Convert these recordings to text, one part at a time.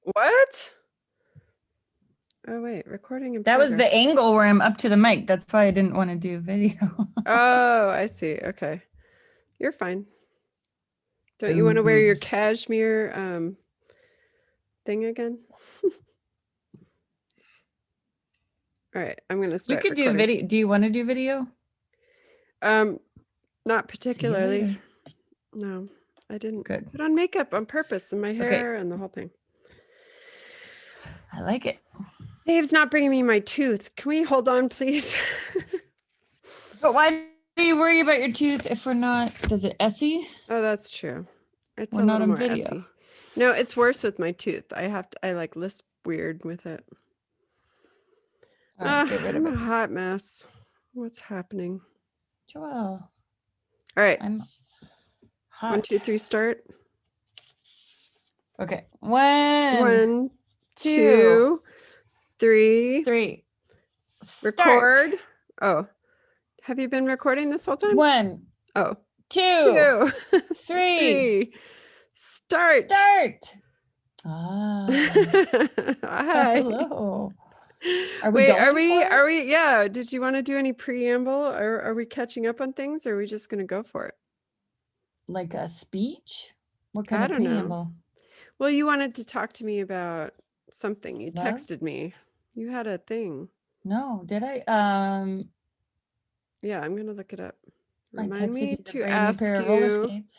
What? Oh, wait, recording in That was the progress. angle where I'm up to the mic. That's why I didn't want to do video. Oh, I see. Okay. You're fine. Don't you want to wear your Boobs. cashmere thing again? All right, I'm going to We start could do recording. video. Do you want to do video? Um, not See you particularly. later. No, I didn't Good. put on makeup on purpose and my Okay. hair and the whole thing. I like it. Dave's not bringing me my tooth. Can we hold on, please? But why do you worry about your tooth if we're not? Does it Essie? Oh, that's true. It's We're a not little on more video. essy. No, it's worse with my tooth. I like lisp weird with it. All right, get rid I'm of a it. hot mess. What's happening? Joelle, All right. I'm hot. 1, 2, 3, start. Okay. 1, 2, 3. 3. Start. Record. Oh, have you been recording this whole time? 1, Oh, 2, 2, 3. 3. Start. Ah. Hi. Hello. Are we Wait, going are we? for it? Are we? Yeah. Did you want to do any preamble, or are we catching up on things, or are we just going to go for it? Like a speech? What kind I of don't know. preamble? Well, you wanted to talk to me about something. You Love? texted me. You had a thing. No, did I? Yeah, I'm gonna look it up. I Remind texted me you the to brand new ask pair of roller you. skates.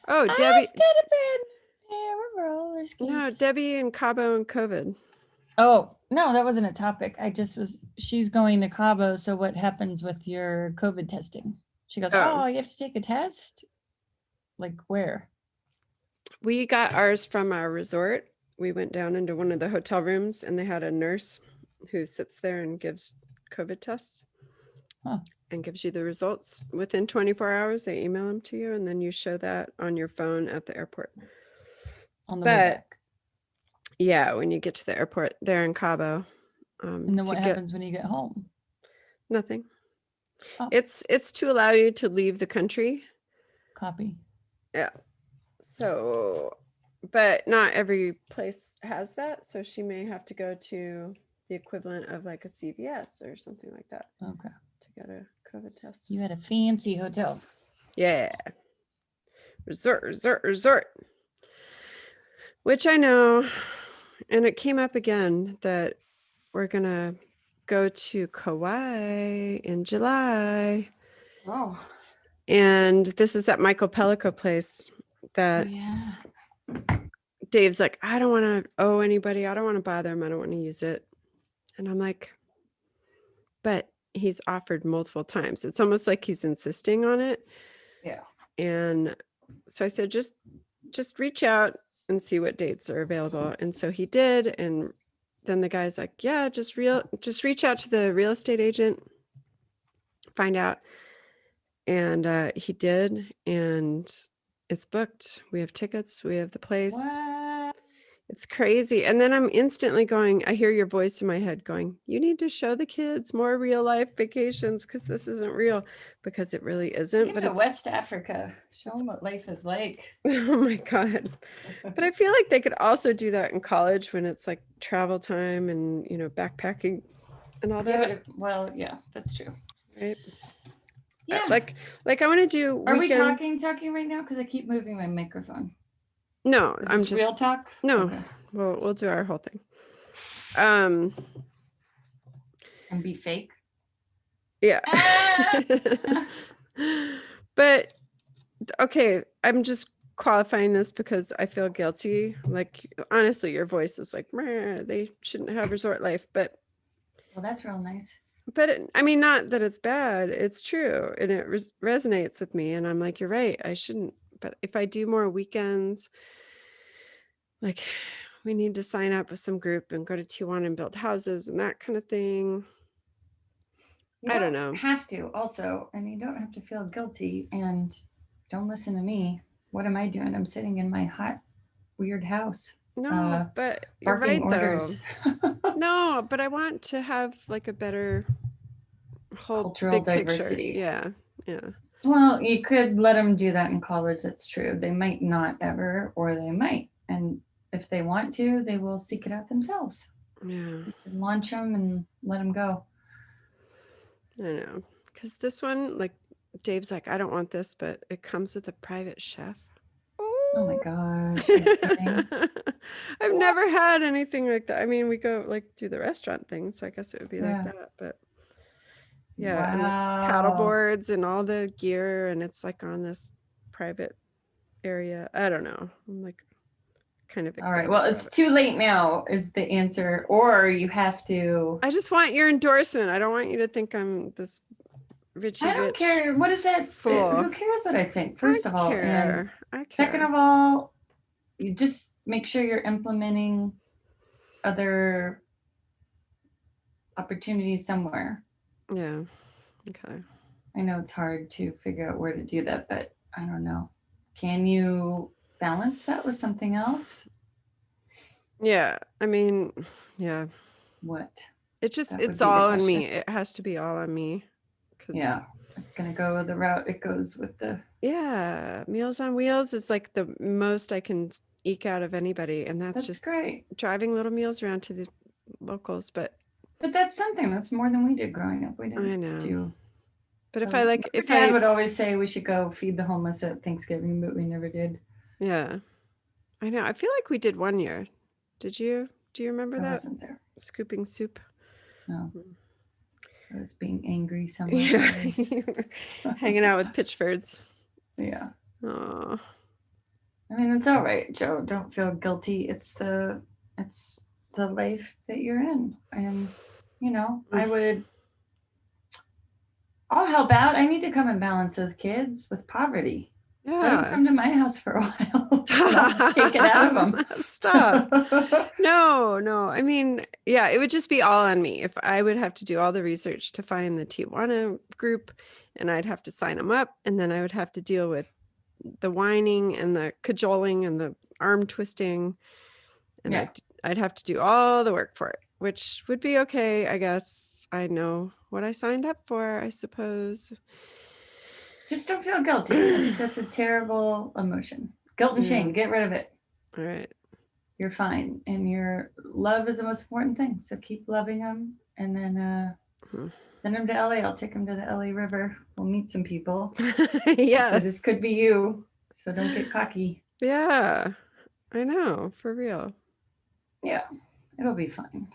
Oh, I've Debbie. got a brand new pair of roller skates. No, Debbie and Cabo and COVID. Oh, no, that wasn't a topic. She's going to Cabo. So what happens with your COVID testing? She goes, oh, you have to take a test? Like where? We got ours from our resort. We went down into one of the hotel rooms and they had a nurse who sits there and gives COVID tests and gives you the results. Within 24 hours, they email them to you and then you show that on your phone at the airport. On the way back. Yeah, when you get to the airport there in Cabo. And then what happens when you get home? Nothing. Oh. It's to allow you to leave the country. Copy. Yeah. So, but not every place has that. So she may have to go to the equivalent of like a CVS or something like that. Okay. To get a COVID test. You had a fancy hotel. Yeah. Resort. Which I know. And it came up again that we're going to go to Kauai in July. Oh. And this is at Michael Pellico place that Dave's like, I don't want to owe anybody. I don't want to bother him. I don't want to use it. And I'm like, but he's offered multiple times. It's almost like he's insisting on it. Yeah. And so I said, just reach out and see what dates are available. And so he did. And then the guy's like, yeah, just reach out to the real estate agent, find out. And he did. And it's booked. We have tickets. We have the place. What? It's crazy. And then I'm instantly going, I hear your voice in my head going, you need to show the kids more real life vacations because this isn't real, because it really isn't. But it's West Africa. Show them what life is like. Oh my God. But I feel like they could also do that in college when it's like travel time and, backpacking and all that. Yeah, that's true. Right. Yeah. Like I want to do. Are we talking right now? Because I keep moving my microphone. No, I'm just real talk. No, okay. We'll do our whole thing. And be fake. Yeah. But okay, I'm just qualifying this because I feel guilty. Like honestly, your voice is like, they shouldn't have resort life, but. Well, that's real nice. But I mean, not that it's bad. It's true, and it resonates with me. And I'm like, you're right. I shouldn't. But if I do more weekends. Like we need to sign up with some group and go to Tijuana and build houses and that kind of thing. I don't know. Have to also, and you don't have to feel guilty. And don't listen to me. What am I doing? I'm sitting in my hot, weird house. No, but you're right orders. Though. No, but I want to have like a better whole cultural diversity. Picture. Yeah. Well, you could let them do that in college. That's true. They might not ever, or they might. And if they want to, they will seek it out themselves. Yeah. Launch them and let them go. I know. Because this one, like, Dave's like, I don't want this, but it comes with a private chef. Oh my gosh. Are you kidding? I've never had anything like that. I mean, we go like do the restaurant thing, so I guess it would be like that. But yeah, and like paddle Wow. boards and all the gear, and it's like on this private area. I don't know. I'm like kind of All right. excited Well, about it's it. too late now is the answer, or you have to. I just want your endorsement. I don't want you to think I'm this Richie I don't rich care. What is that? fool. Who cares what I think? First of all, and I care. second of all, you just make sure you're implementing other opportunities somewhere. Yeah. Okay. I know it's hard to figure out where to do that, but I don't know. Can you balance that with something else? Yeah. I mean, yeah. What? It's all on me. It has to be all on me. Yeah. It's going to go the route it goes with the. Yeah. Meals on Wheels is like the most I can eke out of anybody. And that's just great. Driving little meals around to the locals. But that's something that's more than we did growing up. We didn't I know. do. But so if I like, if Dad would always say we should go feed the homeless at Thanksgiving, but we never did. Yeah. I know. I feel like we did one year. Did you? Do you remember that? I wasn't there. Scooping soup. No. I was being angry somewhere. Yeah. Hanging out with Pitchfords. Yeah. Oh. I mean, it's all right, Joe. Don't feel guilty. It's the life that you're in. And, I'll help out. I need to come and balance those kids with poverty. Yeah. Let them come to my house for a while. I'll take it out of them. Stop. No. I mean, yeah, it would just be all on me. If I would have to do all the research to find the Tijuana group, and I'd have to sign them up, and then I would have to deal with the whining and the cajoling and the arm twisting, and I'd have to do all the work for it, which would be okay, I guess. I know what I signed up for, I suppose. Just don't feel guilty. I think that's a terrible emotion. Guilt and shame, get rid of it. All right. You're fine. And your love is the most important thing. So keep loving them. And then send them to LA. I'll take them to the LA River. We'll meet some people. Yes. So this could be you. So don't get cocky. Yeah. I know. For real. Yeah. It'll be fine.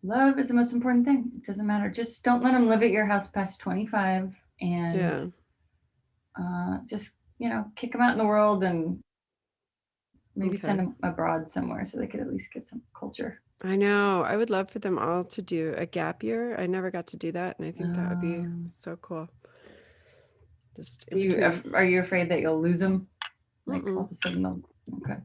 Love is the most important thing. It doesn't matter. Just don't let them live at your house past 25. And just, kick them out in the world and maybe send them abroad somewhere so they could at least get some culture. I know. I would love for them all to do a gap year. I never got to do that. And I think that would be so cool. Just are you afraid that you'll lose them? Like all of a sudden they'll, okay.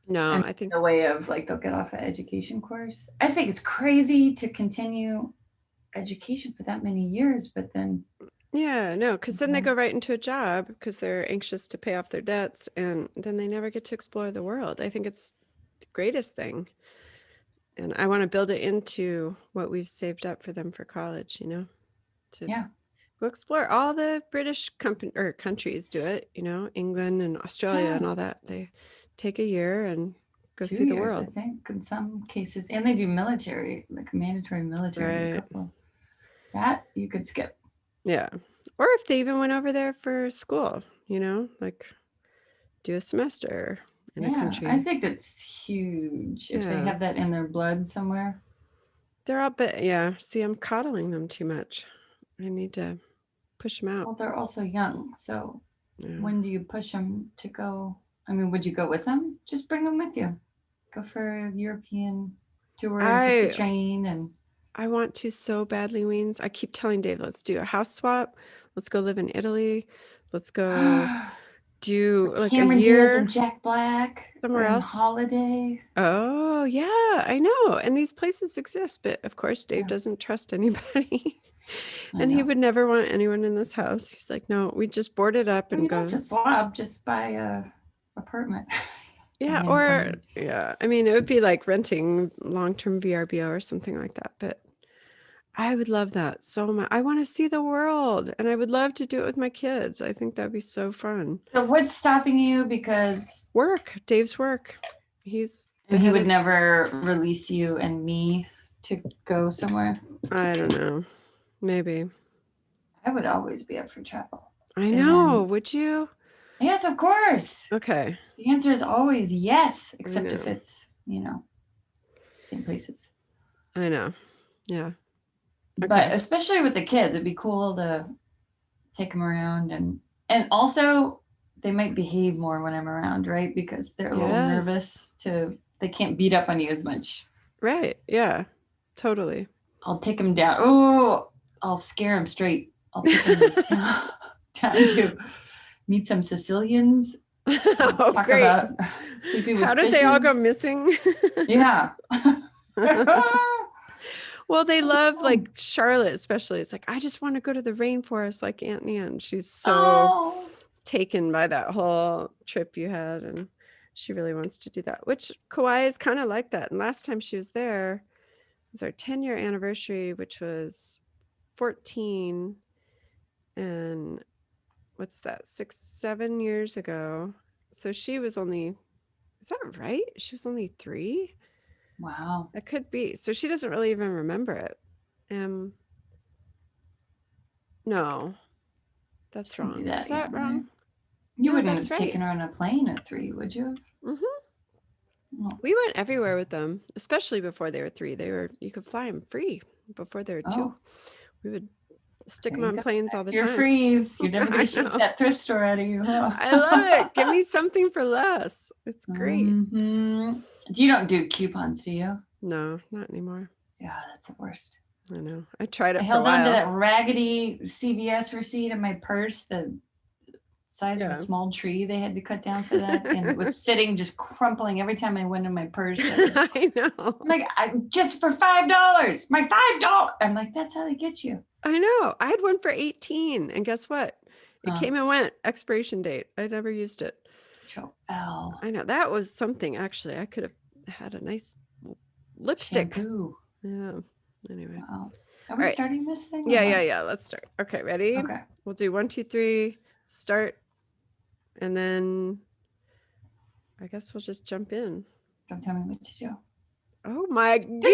No, and I think the way of like they'll get off an education course. I think it's crazy to continue education for that many years, but then yeah, no, because then they go right into a job because they're anxious to pay off their debts, and then they never get to explore the world. I think it's the greatest thing, and I want to build it into what we've saved up for them for college. To go explore. All the British countries do it. England and Australia and all that. They take a year and go see the world. I think in some cases, and they do military, like mandatory military. Right. That you could skip. Yeah. Or if they even went over there for school, like do a semester in a country. I think that's huge. If they have that in their blood somewhere. They're all, but yeah, see, I'm coddling them too much. I need to push them out. Well, they're also young. So when do you push them to go? I mean, would you go with them? Just bring them with you. Go for a European tour and take the train and. I want to so badly, Weens. I keep telling Dave, let's do a house swap. Let's go live in Italy. Let's go do like Cameron a year. Diaz and Jack Black somewhere else. Holiday. Oh, yeah, I know. And these places exist. But of course, Dave doesn't trust anybody. And he would never want anyone in this house. He's like, no, we just board it up and go. You don't just swap, just buy a apartment. Yeah, I mean, it would be like renting long-term VRBO or something like that, but I would love that so much. I want to see the world, and I would love to do it with my kids. I think that'd be so fun. So what's stopping you? Because Dave's work. And he would never release you and me to go somewhere? I don't know. Maybe. I would always be up for travel. I know. Would you? Yes, of course. Okay. The answer is always yes, except if it's, same places. I know. Yeah. Okay. But especially with the kids, it'd be cool to take them around, and also they might behave more when I'm around, right? Because they're a little nervous they can't beat up on you as much. Right. Yeah. Totally. I'll take them down. Oh, I'll scare them straight. I'll take them down to meet some Sicilians. Talk great. About sleeping with How did they all go missing? Yeah. Well, they love like Charlotte, especially. It's like, I just want to go to the rainforest like Aunt Nan. She's so taken by that whole trip you had, and she really wants to do that, which Kauai is kind of like that. And last time she was there was our 10-year anniversary, which was 14. And what's that, 6-7 years ago. So she was only, is that right? She was only 3. Wow. That could be. So she doesn't really even remember it. No, that's wrong. Is that wrong? You wouldn't have taken her on a plane at 3, would you? Mm-hmm. Oh. We went everywhere with them, especially before they were 3. You could fly them free before they were 2. We would stick them on planes all the time. You're freeze. You're never going to shoot that thrift store out of you. Huh? I love it. Give me something for less. It's great. Mm-hmm. You don't do coupons, do you? No, not anymore. Yeah, that's the worst. I know. I tried it I for a while. held on to that raggedy CVS receipt in my purse, the size of a small tree they had to cut down for that. And it was sitting just crumpling every time I went in my purse. I know. I'm like, just for $5. My $5. I'm like, that's how they get you. I know. I had one for 18. And guess what? It came and went. Expiration date. I never used it. Joelle. I know. That was something, actually. I could have had a nice lipstick. Shampoo. Yeah. Anyway. Wow. Are we starting this thing? Yeah. Let's start. Okay, ready? Okay. We'll do 1, 2, 3, start. And then I guess we'll just jump in. Don't tell me what to do. Oh my God.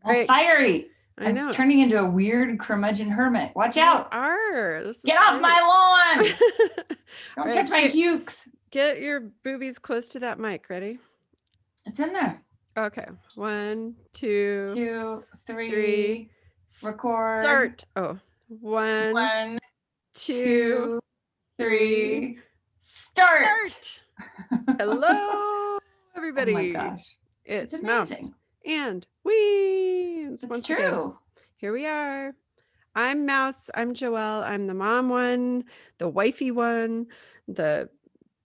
Right. Fiery. I know. I'm turning into a weird curmudgeon hermit. Watch out. Get off my lawn. Don't touch my pukes. Get your boobies close to that mic. Ready? It's in there. Okay. 1, 2, 3. Record. Start. Oh. 1, 2, 3. Start. Hello, everybody. Oh my gosh. It's Mouse and Weens. It's true. Again. Here we are. I'm Mouse. I'm Joelle. I'm the mom one, the wifey one, the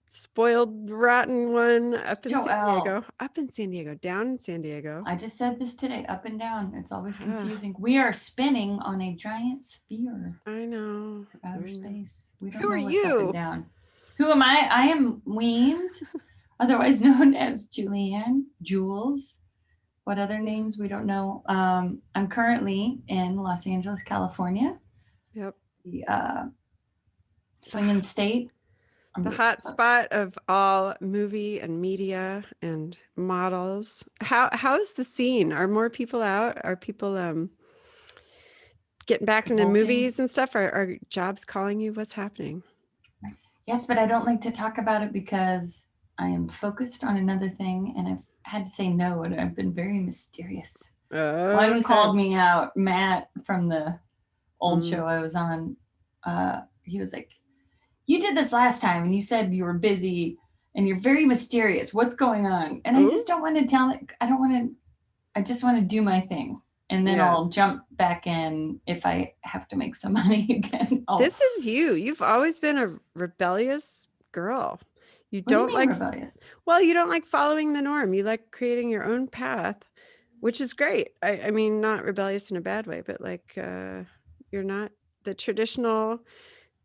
spoiled, rotten one up in San Diego. Up in San Diego. Down in San Diego. I just said this today. Up and down. It's always confusing. We are spinning on a giant sphere. I know. Outer space. We don't Who know are what's you? Up and down. Who am I? I am Weens, otherwise known as Julianne, Jules. What other names? We don't know. I'm currently in Los Angeles, California. Yep. The swinging state. The hot spot of all movie and media and models. How is the scene? Are more people out? Are people getting back into movies and stuff? Are jobs calling you? What's happening? Yes, but I don't like to talk about it because I am focused on another thing, and I've had to say no, and I've been very mysterious. One called me out, Matt from the old show I was on. He was like, "You did this last time, and you said you were busy, and you're very mysterious. What's going on?" And I just don't want to tell it. I just want to do my thing. And then I'll jump back in if I have to make some money again. This is you. You've always been a rebellious girl. You don't like rebellious. Well, you don't like following the norm. You like creating your own path, which is great. I mean, not rebellious in a bad way, but like you're not the traditional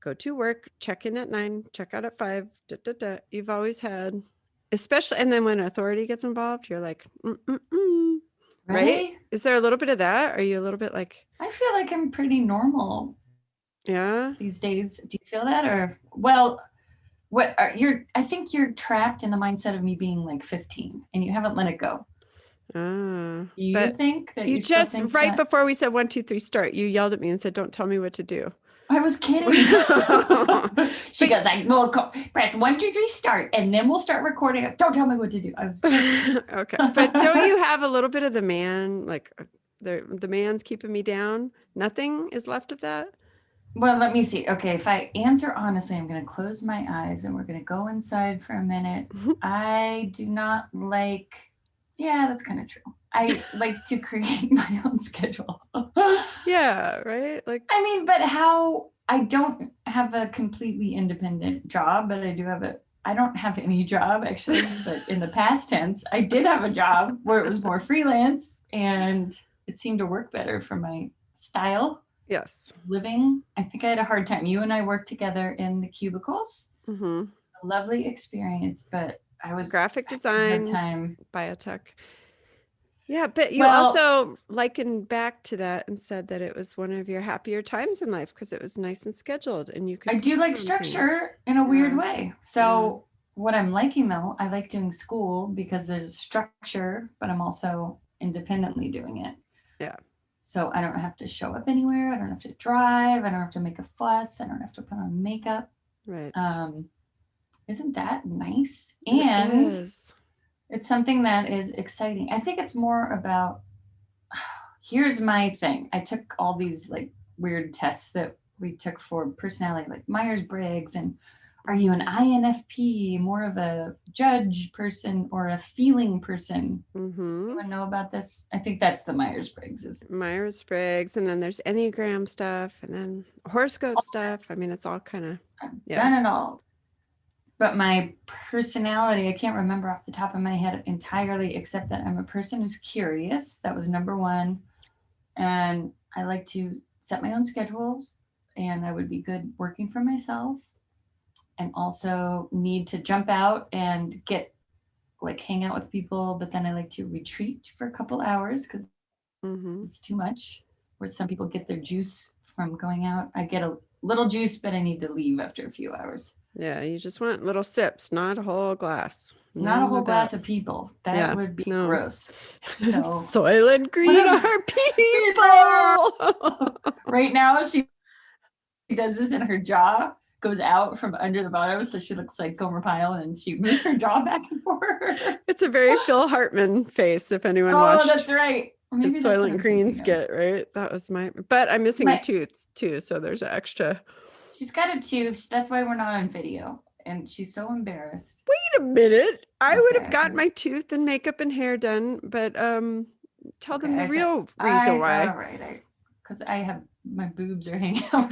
go to work, check in at 9, check out at 5. You've always had, especially, and then when authority gets involved, you're like, right? Is there a little bit of that? Are you a little bit like? I feel like I'm pretty normal. Yeah. These days, do you feel that? Or well, I think you're trapped in the mindset of me being like 15 and you haven't let it go. Do you think that you still just think right that... before we said 1, 2, 3, start, you yelled at me and said, "Don't tell me what to do." I was kidding. She goes like, "Well, press 1, 2, 3, start, and then we'll start recording. Don't tell me what to do." I was okay, but don't you have a little bit of the man, like the man's keeping me down? Nothing is left of that. Well, let me see. Okay, if I answer honestly, I'm going to close my eyes and we're going to go inside for a minute. I do not like... Yeah, that's kind of true. I like to create my own schedule. Yeah, right? Like, I mean, but how... I don't have a completely independent job, but I don't have any job actually, but in the past tense, I did have a job where it was more freelance and it seemed to work better for my style. yes. Living. I think I had a hard time. You and I worked together in the cubicles. Mm-hmm. A lovely experience, but I was graphic design, time. biotech. Yeah, but you also likened back to that and said that it was one of your happier times in life because it was nice and scheduled and you could... I do like structure in a weird way. So what I'm liking though, I like doing school because there's structure, but I'm also independently doing it. Yeah. So I don't have to show up anywhere. I don't have to drive. I don't have to make a fuss. I don't have to put on makeup. Right. Isn't that nice? And it is. It's something that is exciting. I think it's more about, here's my thing. I took all these like weird tests that we took for personality, like Myers-Briggs, and are you an INFP, more of a judge person or a feeling person? Mm-hmm. Anyone know about this? I think that's the Myers-Briggs. Myers-Briggs, and then there's Enneagram stuff, and then horoscope stuff. I mean, it's all kind of... I've done it all. But my personality, I can't remember off the top of my head entirely, except that I'm a person who's curious. That was number one. And I like to set my own schedules, and I would be good working for myself, and also need to jump out and hang out with people. But then I like to retreat for a couple hours because it's too much. Where some people get their juice from going out. I get a little juice, but I need to leave after a few hours. Yeah, you just want little sips, not a whole glass. Not a whole glass of people. That would be gross. So, Soylent Green are people. Right now, she does this in her jaw, goes out from under the bottom, so she looks like Gomer Pyle, and she moves her jaw back and forth. It's a very Phil Hartman face, if anyone watched. Oh, that's right. The Soylent Green skit, right? That was but I'm missing a tooth too, so there's an extra. She's got a tooth. That's why we're not on video. And she's so embarrassed. Wait a minute. I would have gotten my tooth and makeup and hair done, but tell them the real reason why. All right. Because my boobs are hanging out.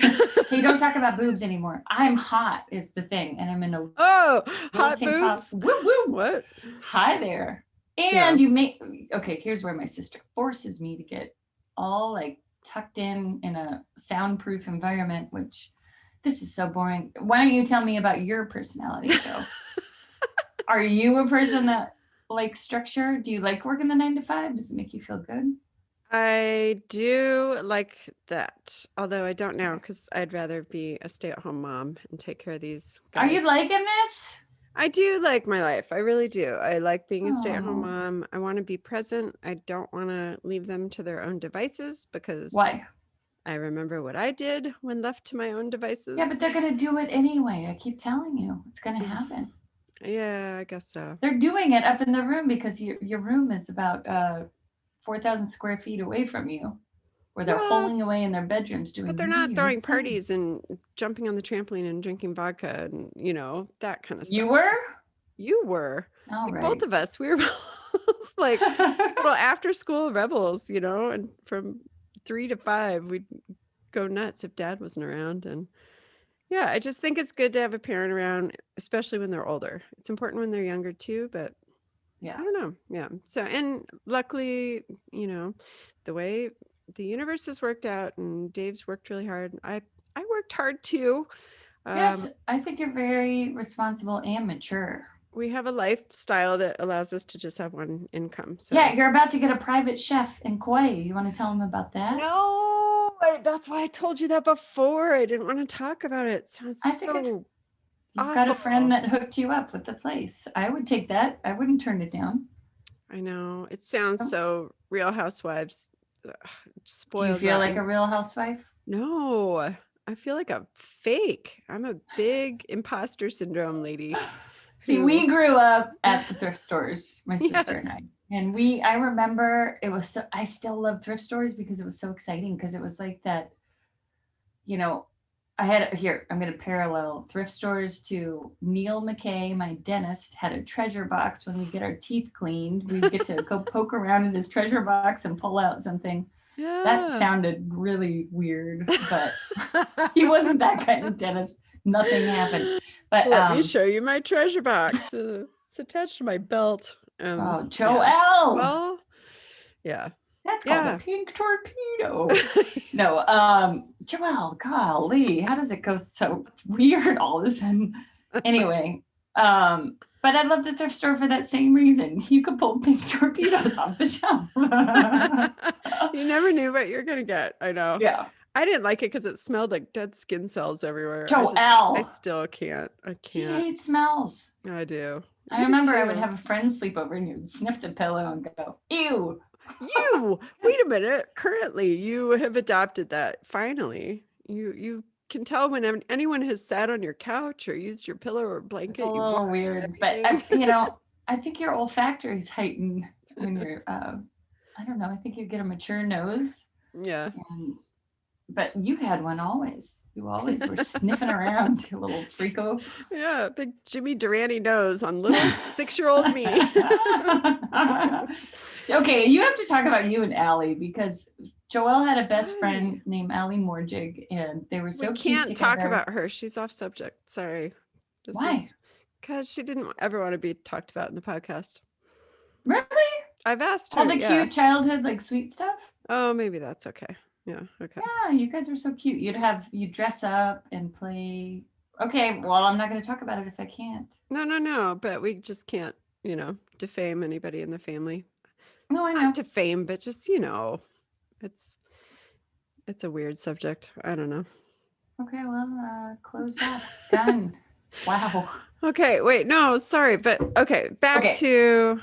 Hey, don't talk about boobs anymore. I'm hot is the thing. And I'm in a hot boobs. Woo woo. What? Hi there. And here's where my sister forces me to get all like tucked in a soundproof environment, which this is so boring. Why don't you tell me about your personality, though? Are you a person that likes structure? Do you like working the 9 to 5? Does it make you feel good? I do like that, although I don't now because I'd rather be a stay-at-home mom and take care of these guys. Are you liking this? I do like my life. I really do. I like being a stay-at-home mom. I want to be present. I don't want to leave them to their own devices because... Why? I remember what I did when left to my own devices. Yeah, but they're going to do it anyway. I keep telling you, it's going to happen. Yeah, I guess so. They're doing it up in the room because your room is about 4,000 square feet away from you, where they're holing away in their bedrooms doing. But they're not throwing parties and jumping on the trampoline and drinking vodka and that kind of stuff. You were. All right. Both of us. We were both like little after school rebels, and from 3 to 5 we'd go nuts if Dad wasn't around. And I just think it's good to have a parent around, especially when they're older. It's important when they're younger too, but I don't know. Yeah. So, and luckily, the way the universe has worked out and Dave's worked really hard. I worked hard too. Yes, I think you're very responsible and mature. We have a lifestyle that allows us to just have one income. So yeah, you're about to get a private chef in Kauai. You want to tell them about that? No, that's why I told you that before. I didn't want to talk about it. Sounds so You've got a friend that hooked you up with the place. I would take that. I wouldn't turn it down. I know. It sounds so Real Housewives. Spoiled. Do you feel like a Real Housewife? No, I feel like a fake. I'm a big imposter syndrome lady. See, we grew up at the thrift stores, my sister and I. And I remember it was I still love thrift stores because it was so exciting because it was like that, I'm going to parallel thrift stores to Neil McKay, my dentist, had a treasure box when we get our teeth cleaned. We'd get to go poke around in his treasure box and pull out something. Yeah. That sounded really weird, but he wasn't that kind of dentist. Nothing happened. But let me show you my treasure box. It's attached to my belt. Joelle. Yeah. Well, yeah. That's called a pink torpedo. No, Joelle, golly, how does it go so weird all of a sudden? Anyway, but I love the thrift store for that same reason. You could pull pink torpedoes off the shelf. You never knew what you're going to get. I know. Yeah. I didn't like it because it smelled like dead skin cells everywhere. Joelle. I still can't. I can't. I hate smells. I do. I remember I would have a friend sleep over and you would sniff the pillow and go, ew. You wait a minute. Currently, you have adopted that. Finally, you can tell when anyone has sat on your couch or used your pillow or blanket. It's a little weird, but I think your olfactory is heightened when you're. I don't know. I think you get a mature nose. Yeah. But you had one always. You always were sniffing around, you little freako. Yeah, big Jimmy Durante nose on little 6-year-old me. Okay, you have to talk about you and Allie because Joelle had a best friend named Allie Morjig, and they were so cute together. We can't talk about her. She's off subject. Sorry. Why? Because she didn't ever want to be talked about in the podcast. Really? I've asked her. All the cute childhood, like sweet stuff? Oh, maybe that's okay. Yeah, okay. Yeah, you guys were so cute. You'd dress up and play. Okay, well, I'm not going to talk about it if I can't. No, but we just can't, defame anybody in the family. No, I know. Not defame, but just, it's a weird subject. I don't know. Okay, well, closed off. Done. Wow. Okay, wait, no, sorry, but okay, back to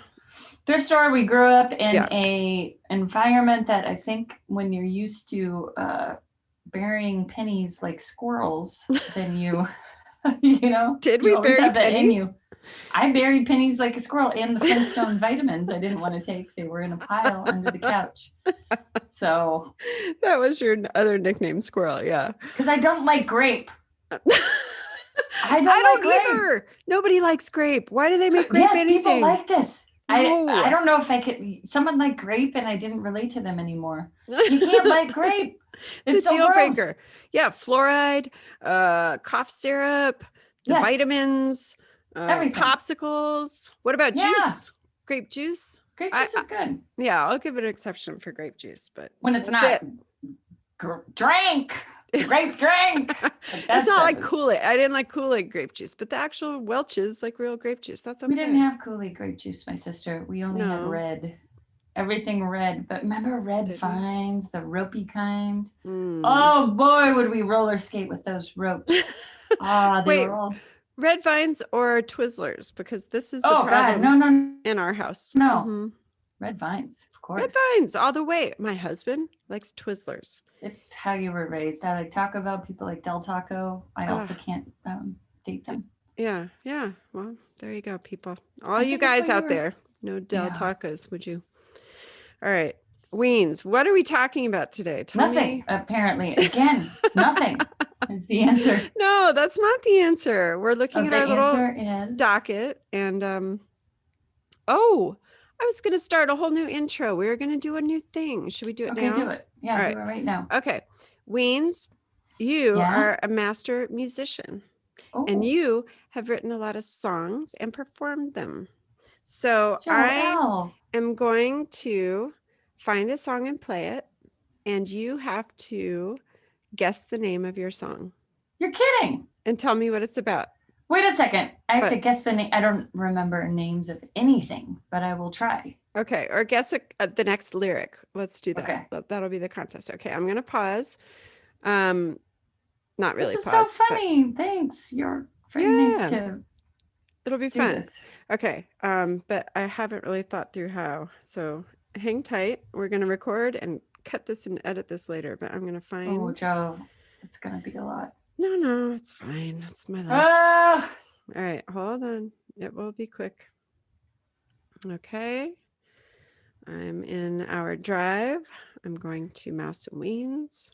thrift store. We grew up in a environment that I think when you're used to burying pennies like squirrels, then Did we bury pennies? I buried pennies like a squirrel and the Flintstone vitamins I didn't want to take. They were in a pile under the couch. So that was your other nickname, Squirrel. Yeah. Because I don't like grape. I don't like either. Nobody likes grape. Why do they make grape anything? People like this. I don't know if I could. Someone liked grape and I didn't relate to them anymore. You can't like grape. It's a deal breaker. Yeah, fluoride, cough syrup, the vitamins, popsicles. What about juice? Grape juice? Grape juice is good. Yeah, I'll give it an exception for grape juice, but when it's not drink. Grape drink. It's not like Kool-Aid. I didn't like Kool-Aid grape juice, but the actual Welch's like real grape juice. That's okay. We didn't have Kool-Aid grape juice, my sister. We only had red. Everything red. But remember red vines, the ropey kind? Oh boy, would we roller skate with those ropes. They were all red vines or Twizzlers, because this is a problem no. in our house. No. Mm-hmm. Red vines, of course. Red vines all the way. My husband likes Twizzlers. It's how you were raised. I like Taco Bell. People like Del Taco. I also can't date them. Yeah. Well, there you go, people. All you guys out there, no Del Tacos, would you? All right. Weens, what are we talking about today? Nothing, apparently. Again, nothing is the answer. No, that's not the answer. We're looking at our little docket. And, I was going to start a whole new intro. We were going to do a new thing. Should we do it now? Okay, do it. Yeah, do it right now. Okay. Weens, you are a master musician. And you have written a lot of songs and performed them. So I am going to find a song and play it. And you have to guess the name of your song. You're kidding. And tell me what it's about. Wait a second. I have to guess the name. I don't remember names of anything, but I will try. Okay. Or guess the next lyric. Let's do that. Okay. That'll be the contest. Okay. I'm going to pause. Not really this is pause. So funny. Thanks. You're pretty nice to it'll be do fun. this. Okay. But I haven't really thought through how. So hang tight. We're gonna record and cut this and edit this later, but I'm gonna find. Oh, Joe, it's gonna be a lot. No, it's fine. It's my life. All right, hold on. It will be quick. Okay. I'm in our drive. I'm going to Mouse and Weens.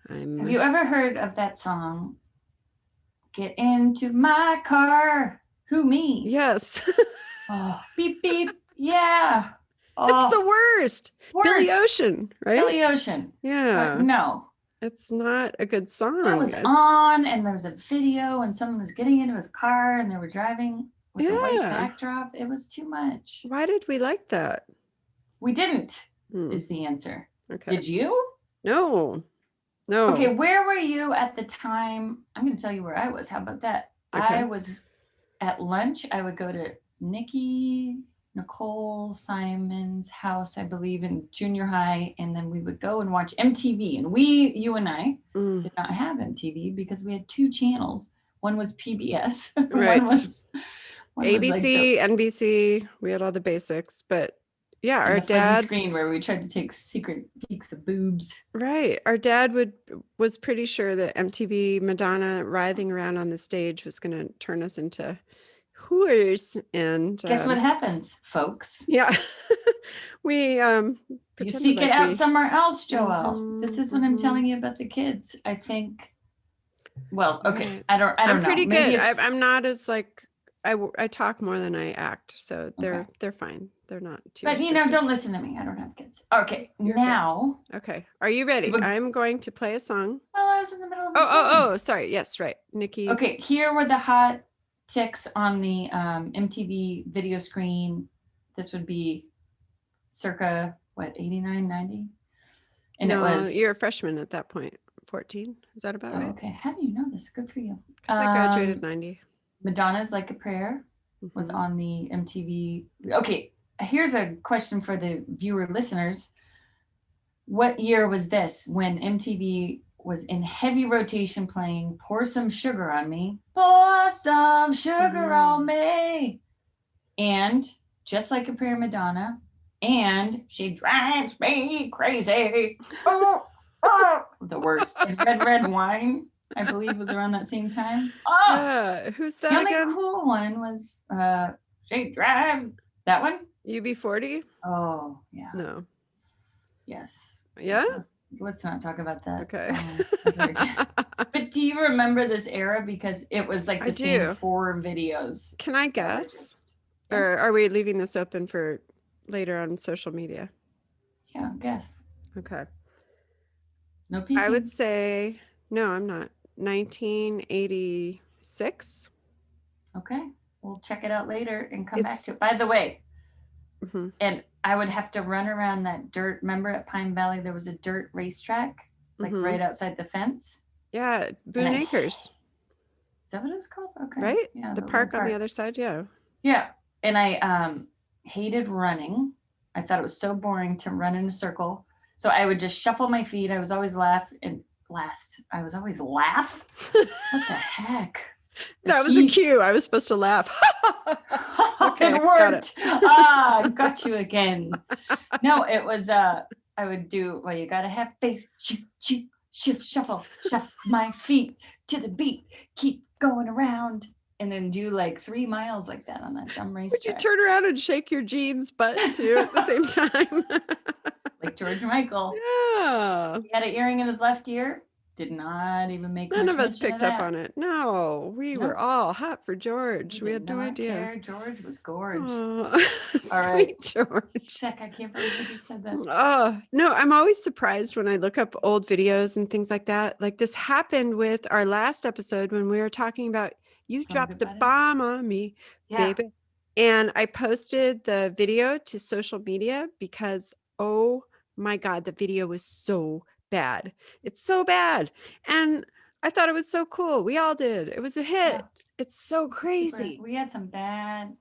Have you ever heard of that song? Get into my car. Who, me? Yes. Oh, beep, beep. Yeah. Oh, it's the worst. Billy Ocean, right? Billy Ocean. Yeah. But no. It's not a good song. It was on, and there was a video, and someone was getting into his car, and they were driving with a white backdrop. It was too much. Why did we like that? We didn't, is the answer. Okay. Did you? No. Okay, where were you at the time? I'm going to tell you where I was. How about that? Okay. I was at lunch. I would go to Nicole Simon's house, I believe, in junior high, and then we would go and watch MTV. And you and I did not have MTV because we had two channels. One was PBS, right? one was ABC, like NBC. We had all the basics, but yeah, our dad screen where we tried to take secret peeks of boobs. Right, our dad was pretty sure that MTV Madonna writhing around on the stage was going to turn us into whores, and guess what happens, folks? Yeah. We you seek it out somewhere else, Joelle. This is what I'm telling you about the kids. I think. Well, okay, I don't know. I'm pretty good. I'm not as like I talk more than I act, so they're fine. They're not too. But restricted. Don't listen to me. I don't have kids. Okay, now. Okay, are you ready? I'm going to play a song. Well, I was in the middle of. Oh, sorry. Yes, right, Nikki. Okay, here were the hot ticks on the MTV video screen. This would be circa 89, 90? And no, it was. You're a freshman at that point. 14. Is that about right? Okay. How do you know this? Good for you. Because I graduated 90. Madonna's Like a Prayer was on the MTV. Okay. Here's a question for the viewer listeners. What year was this when MTV was in heavy rotation playing Pour Some Sugar on Me? Pour some sugar on me. And Just Like a Prayer, Madonna. And She Drives Me Crazy. The worst. And Red Wine, I believe, was around that same time. Yeah. Who's that again? The only cool one was She Drives. That one? UB40? Oh, yeah. No. Yes. Yeah? Let's not talk about that. Okay. But do you remember this era? Because it was like the same 4 videos. Can I guess? Yeah. Or are we leaving this open for later on social media? Yeah, guess. Okay. No peeking. I would say, no, I'm not. 1986. Okay. We'll check it out later and come back to it. By the way, and I would have to run around that dirt. Remember at Pine Valley, there was a dirt racetrack, like right outside the fence? Yeah, Boone Acres. Is that what it was called? Okay. Right? Yeah, the park on the other side, yeah. Yeah. And I hated running. I thought it was so boring to run in a circle. So I would just shuffle my feet. I was always laugh. I was always laugh. What the heck? That was a cue. I was supposed to laugh. Okay, it worked. Got you again. No, it was. I would do. Well, you gotta have faith. Shuffle my feet to the beat. Keep going around. And then do like 3 miles like that on that dumb racetrack. Would you turn around and shake your jeans butt too at the same time? Like George Michael. Yeah. He had an earring in his left ear. Did not even make None of us picked up on it. No, we were all hot for George. We had no idea. Care. George was gorge. Oh, all right, George. Sick. I can't believe you said that. Oh no, I'm always surprised when I look up old videos and things like that. Like this happened with our last episode when we were talking about you dropped a bomb on me, baby. And I posted the video to social media because, oh my God, the video was so bad. It's so bad. And I thought it was so cool. We all did. It was a hit. Yeah. It's so crazy. We had some bad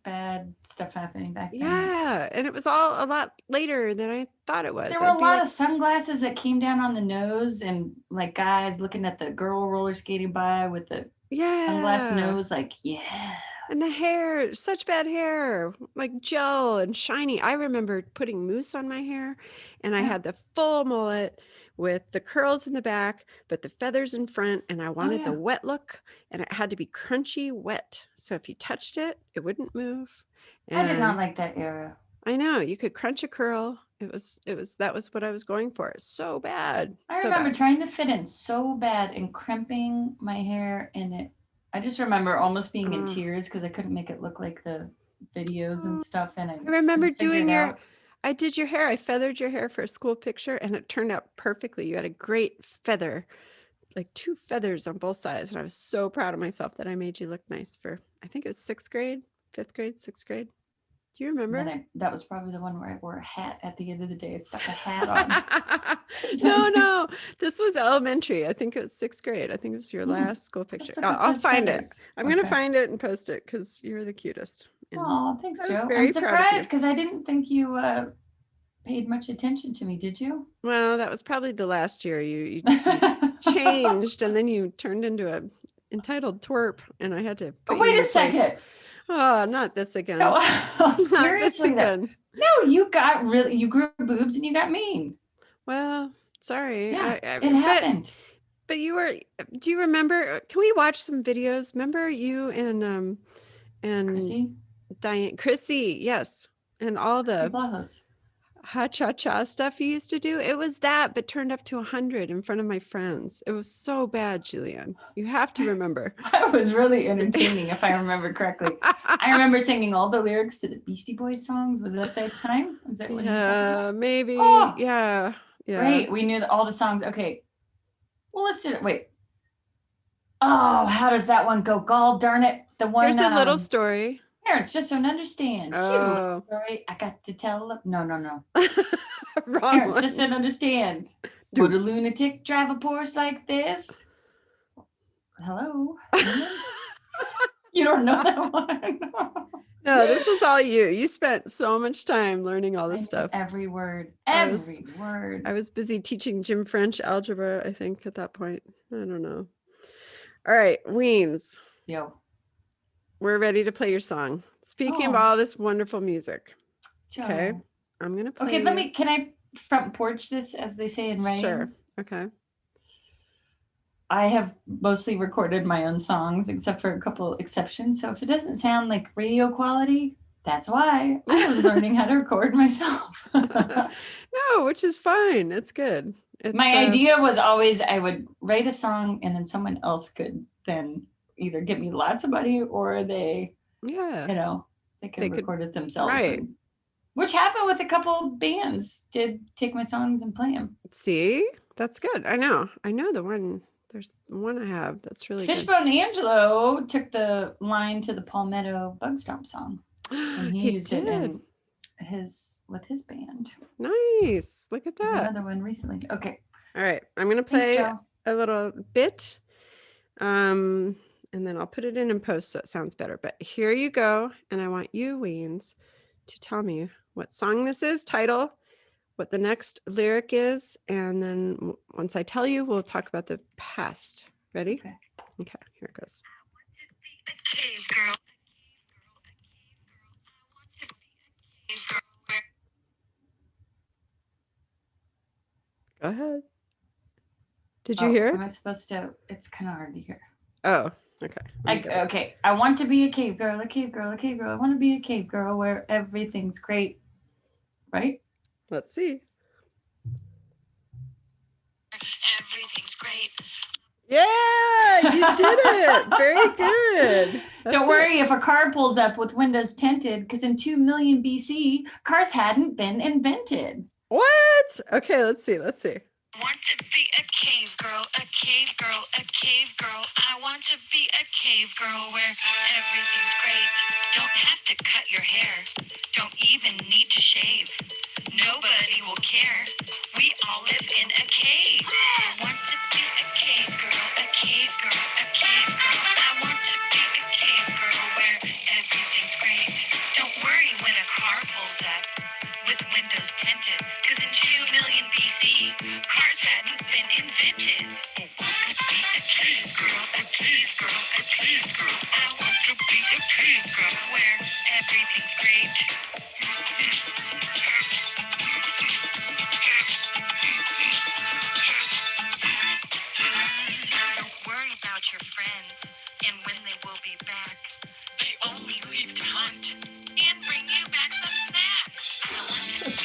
stuff happening back then. Yeah. And it was all a lot later than I thought it was. There were a lot of sunglasses that came down on the nose and like guys looking at the girl roller skating by with the Sunglass Yeah. nose, like, yeah. And the hair, such bad hair, like gel and shiny. I remember putting mousse on my hair, and I had the full mullet with the curls in the back, but the feathers in front, and I wanted the wet look, and it had to be crunchy wet. So if you touched it, it wouldn't move. I did not And like that era. I know, you could crunch a curl. That was what I was going for. So bad. I So remember bad. trying to fit in so bad and crimping my hair in it. I just remember almost being in tears because I couldn't make it look like the videos and stuff. And I remember doing out. I did your hair. I feathered your hair for a school picture, and it turned out perfectly. You had a great feather, like 2 feathers on both sides. And I was so proud of myself that I made you look nice for, I think it was 6th grade, 5th grade, 6th grade. Do you remember? And then that was probably the one where I wore a hat at the end of the day. I stuck a hat on. No. This was elementary. I think it was 6th grade. I think it was your last school picture. I'll find it. I'm going to find it and post it because you're the cutest. Oh, thanks, Joe. I'm surprised because I didn't think you paid much attention to me. Did you? Well, that was probably the last year you changed, and then you turned into a entitled twerp, and I had to put Wait you in a second. place. Oh, not this again. No, seriously, again. No, you grew boobs and you got mean. Well, sorry. Yeah, it happened. But do you remember, can we watch some videos? Remember you and Chrissy? Chrissy, yes. And all the ha-cha-cha stuff you used to do. It was that, but turned up to 100 in front of my friends. It was so bad, Julianne. You have to remember. It was really entertaining, if I remember correctly. I remember singing all the lyrics to the Beastie Boys songs. Was that time? Is that what you're talking about? Maybe. Oh, yeah. Great. We knew all the songs. Okay. Well, wait. Oh, how does that one go? Gall darn it. The one. Here's a little story. Parents just don't understand. Here's a little story. I got to tell them. No. Parents just don't understand. Would a lunatic drive a Porsche like this? Hello? You don't know that one? No, this was all you. You spent so much time learning all this stuff. Every word. I was busy teaching Jim French algebra, I think, at that point. I don't know. All right, Weens. Yo. We're ready to play your song. Speaking of all this wonderful music. Joe. Okay. I'm going to play. Okay, can I front porch this, as they say in writing? Sure. Okay. I have mostly recorded my own songs, except for a couple exceptions. So if it doesn't sound like radio quality, that's why. I was learning how to record myself. No, which is fine. It's good. My idea was always I would write a song and then someone else could then either give me lots of money or they could record it themselves. Right. Which happened with a couple bands, did take my songs and play them. See, that's good. I know the one. There's one I have that's really Fishbone good. Angelo took the line to the Palmetto Bug Stomp song. And he used it in with his band. Nice. Look at that. There's another one recently. Okay. All right. I'm going to play a little bit. And then I'll put it in post so it sounds better. But here you go. And I want you, Weens, to tell me what song this is, title, what the next lyric is. And then once I tell you, we'll talk about the past. Ready? Okay, here it goes. Go ahead. Did you hear it? Am I supposed to? It's kind of hard to hear. Oh, okay. Okay. I want to be a cave girl, a cave girl, a cave girl. I want to be a cave girl where everything's great. Right? Let's see. Everything's great. Yeah, you did it. Very good. Don't worry if a car pulls up with windows tinted, because in 2 million BC, cars hadn't been invented. What? Okay, let's see. Want to be a cave girl, a cave girl, a cave girl. I want to be a cave girl where everything's great. Don't have to cut your hair. Don't even need to shave. Nobody will care. We all live in a cave. I want to be a cave girl, a cave girl, a cave girl. I want to be a cave girl where everything's great. Don't worry when a car pulls up with windows tinted, because in 2 million BC, cars hadn't been invented. I could be a cave girl, a cave girl, a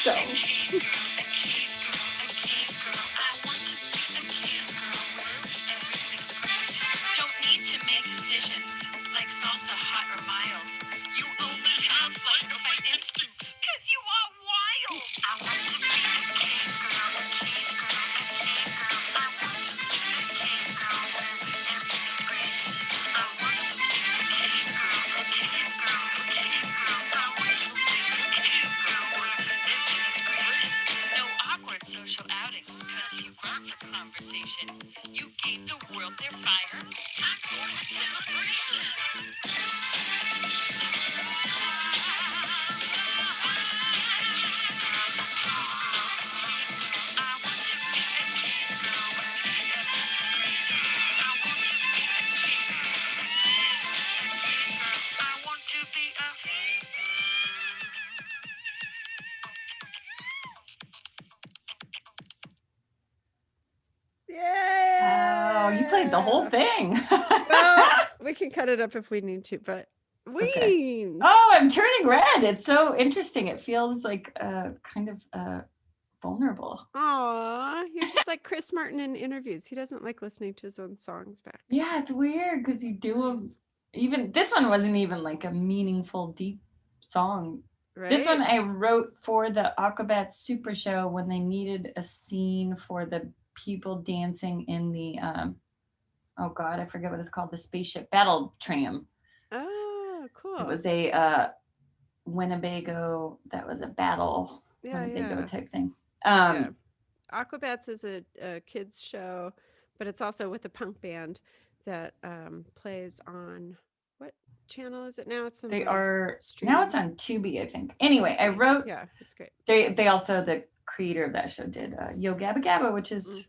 So. Don't need to make decisions like salsa hot or mild. You only have like by instinct because you are wild. I want to be a cave girl, a cave girl, a cave girl. I want to be a cave girl where everything's great. I want to be a cave girl, a cave girl, a cave girl. I want to be a cave girl where everything's great. No awkward social outings because you brought the conversation. You gave the world their fire. Time for a celebration. Yeah. Oh, you played the whole thing. Well, we can cut it up if we need to, but Okay. Weens. Oh, I'm turning red. It's so interesting. It feels like kind of vulnerable. Aw, you're just like Chris Martin in interviews. He doesn't like listening to his own songs back. Yeah, it's weird because you do them. Nice. Even this one wasn't even like a meaningful, deep song. Right? This one I wrote for the Aquabats Super Show when they needed a scene for the people dancing in the oh god, I forget what it's called, the spaceship battle tram. Oh, cool. It was a Winnebago, that was a battle Winnebago type thing. Yeah. Aquabats is a kids show, but it's also with a punk band that plays on what channel is it now? It's they are now it's on Tubi, I think. Anyway, I wrote. Yeah, it's great. They also, the creator of that show did Yo Gabba Gabba, which is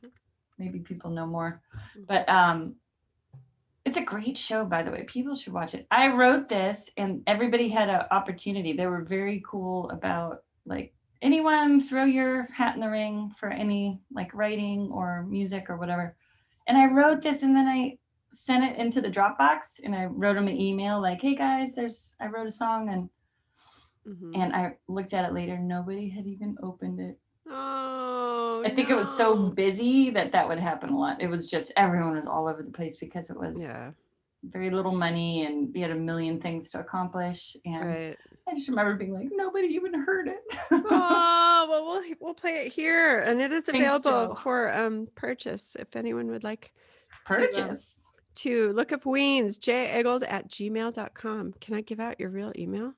maybe people know more, but it's a great show, by the way. People should watch it. I wrote this and everybody had an opportunity. They were very cool about like, anyone throw your hat in the ring for any like writing or music or whatever. And I wrote this and then I sent it into the Dropbox and I wrote them an email like, hey guys, I wrote a song and I looked at it later. Nobody had even opened it. Oh, I think it was so busy that would happen a lot. It was just, everyone was all over the place because it was very little money and we had a million things to accomplish. And I just remember being like, nobody even heard it. Oh, well, we'll play it here, and it is available for purchase if anyone would like to look up Weens, jeggold@gmail.com. Can I give out your real email?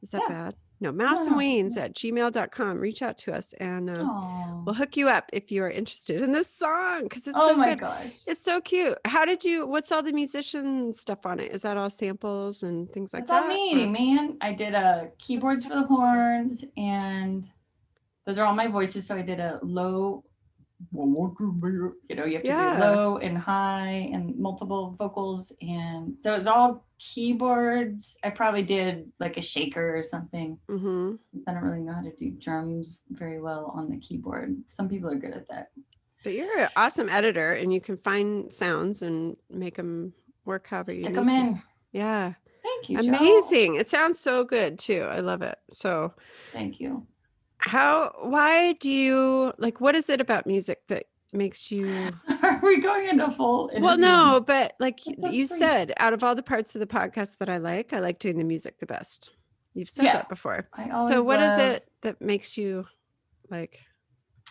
Is that bad? No, mouseandweens@gmail.com. Reach out to us and we'll hook you up if you are interested in this song because it's so good. Gosh. It's so cute. What's all the musician stuff on it? Is that all samples and things like that? That's all me, man. I did keyboards for the horns and those are all my voices. So I did a low, you have to do low and high and multiple vocals. And so it's all keyboards. I probably did like a shaker or something. Since I don't really know how to do drums very well on the keyboard. Some people are good at that. But you're an awesome editor and you can find sounds and make them work however you need Stick them in. to. Yeah. Thank you, Amazing. It sounds so good too. I love it. So thank you. Why do you what is it about music that makes you Are we going into full interview? Well, no, but you said out of all the parts of the podcast that I like doing the music the best. You've said that before. So what is it that makes you like?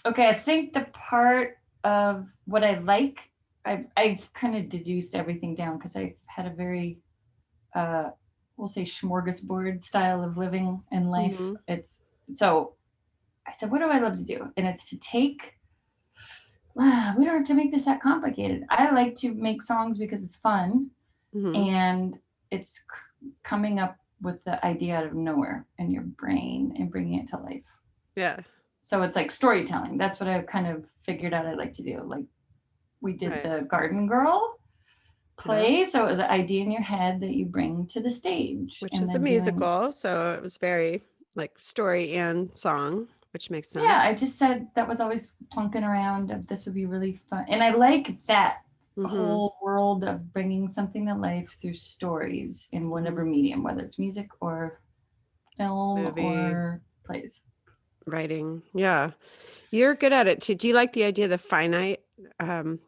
Okay, I think the part of what I like, I've kind of deduced everything down because I've had a very we'll say smorgasbord style of living and life. It's so I said, what do I love to do? And it's to take, we don't have to make this that complicated. I like to make songs because it's fun and it's coming up with the idea out of nowhere in your brain and bringing it to life. Yeah. So it's like storytelling. That's what I kind of figured out I'd like to do. Like we did the Garden Girl play. So it was an idea in your head that you bring to the stage. Which is a musical. So it was very like story and song. Which makes sense. Yeah, I just said that was always plunking around of this would be really fun. And I like that whole world of bringing something to life through stories in whatever medium, whether it's music or film or plays. writing. Yeah. You're good at it too. Do you like the idea of the finite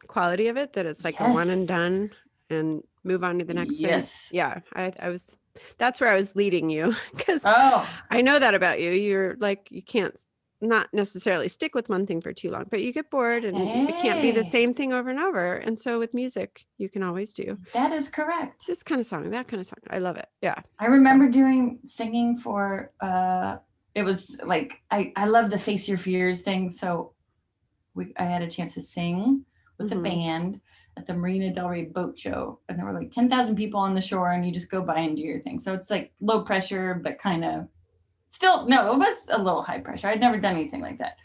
quality of it, that it's like a one and Yes. done and move on to the next thing? Yes. Yeah. I was, that's where I was leading you, because Oh, I know that about you. You're like, you can't not necessarily stick with one thing for too long, but you get bored and it can't be the hey, same thing over and over. And so with music, you can always do that is correct. this kind of song, that kind of song. I love it. Yeah. I remember doing singing for it was like I love the Face Your Fears thing. So I had a chance to sing with the band at the Marina Del Rey boat show. And there were like 10,000 people on the shore and you just go by and do your thing. So it's like low pressure, but kind of still, no, it was a little high pressure. I'd never done anything like that.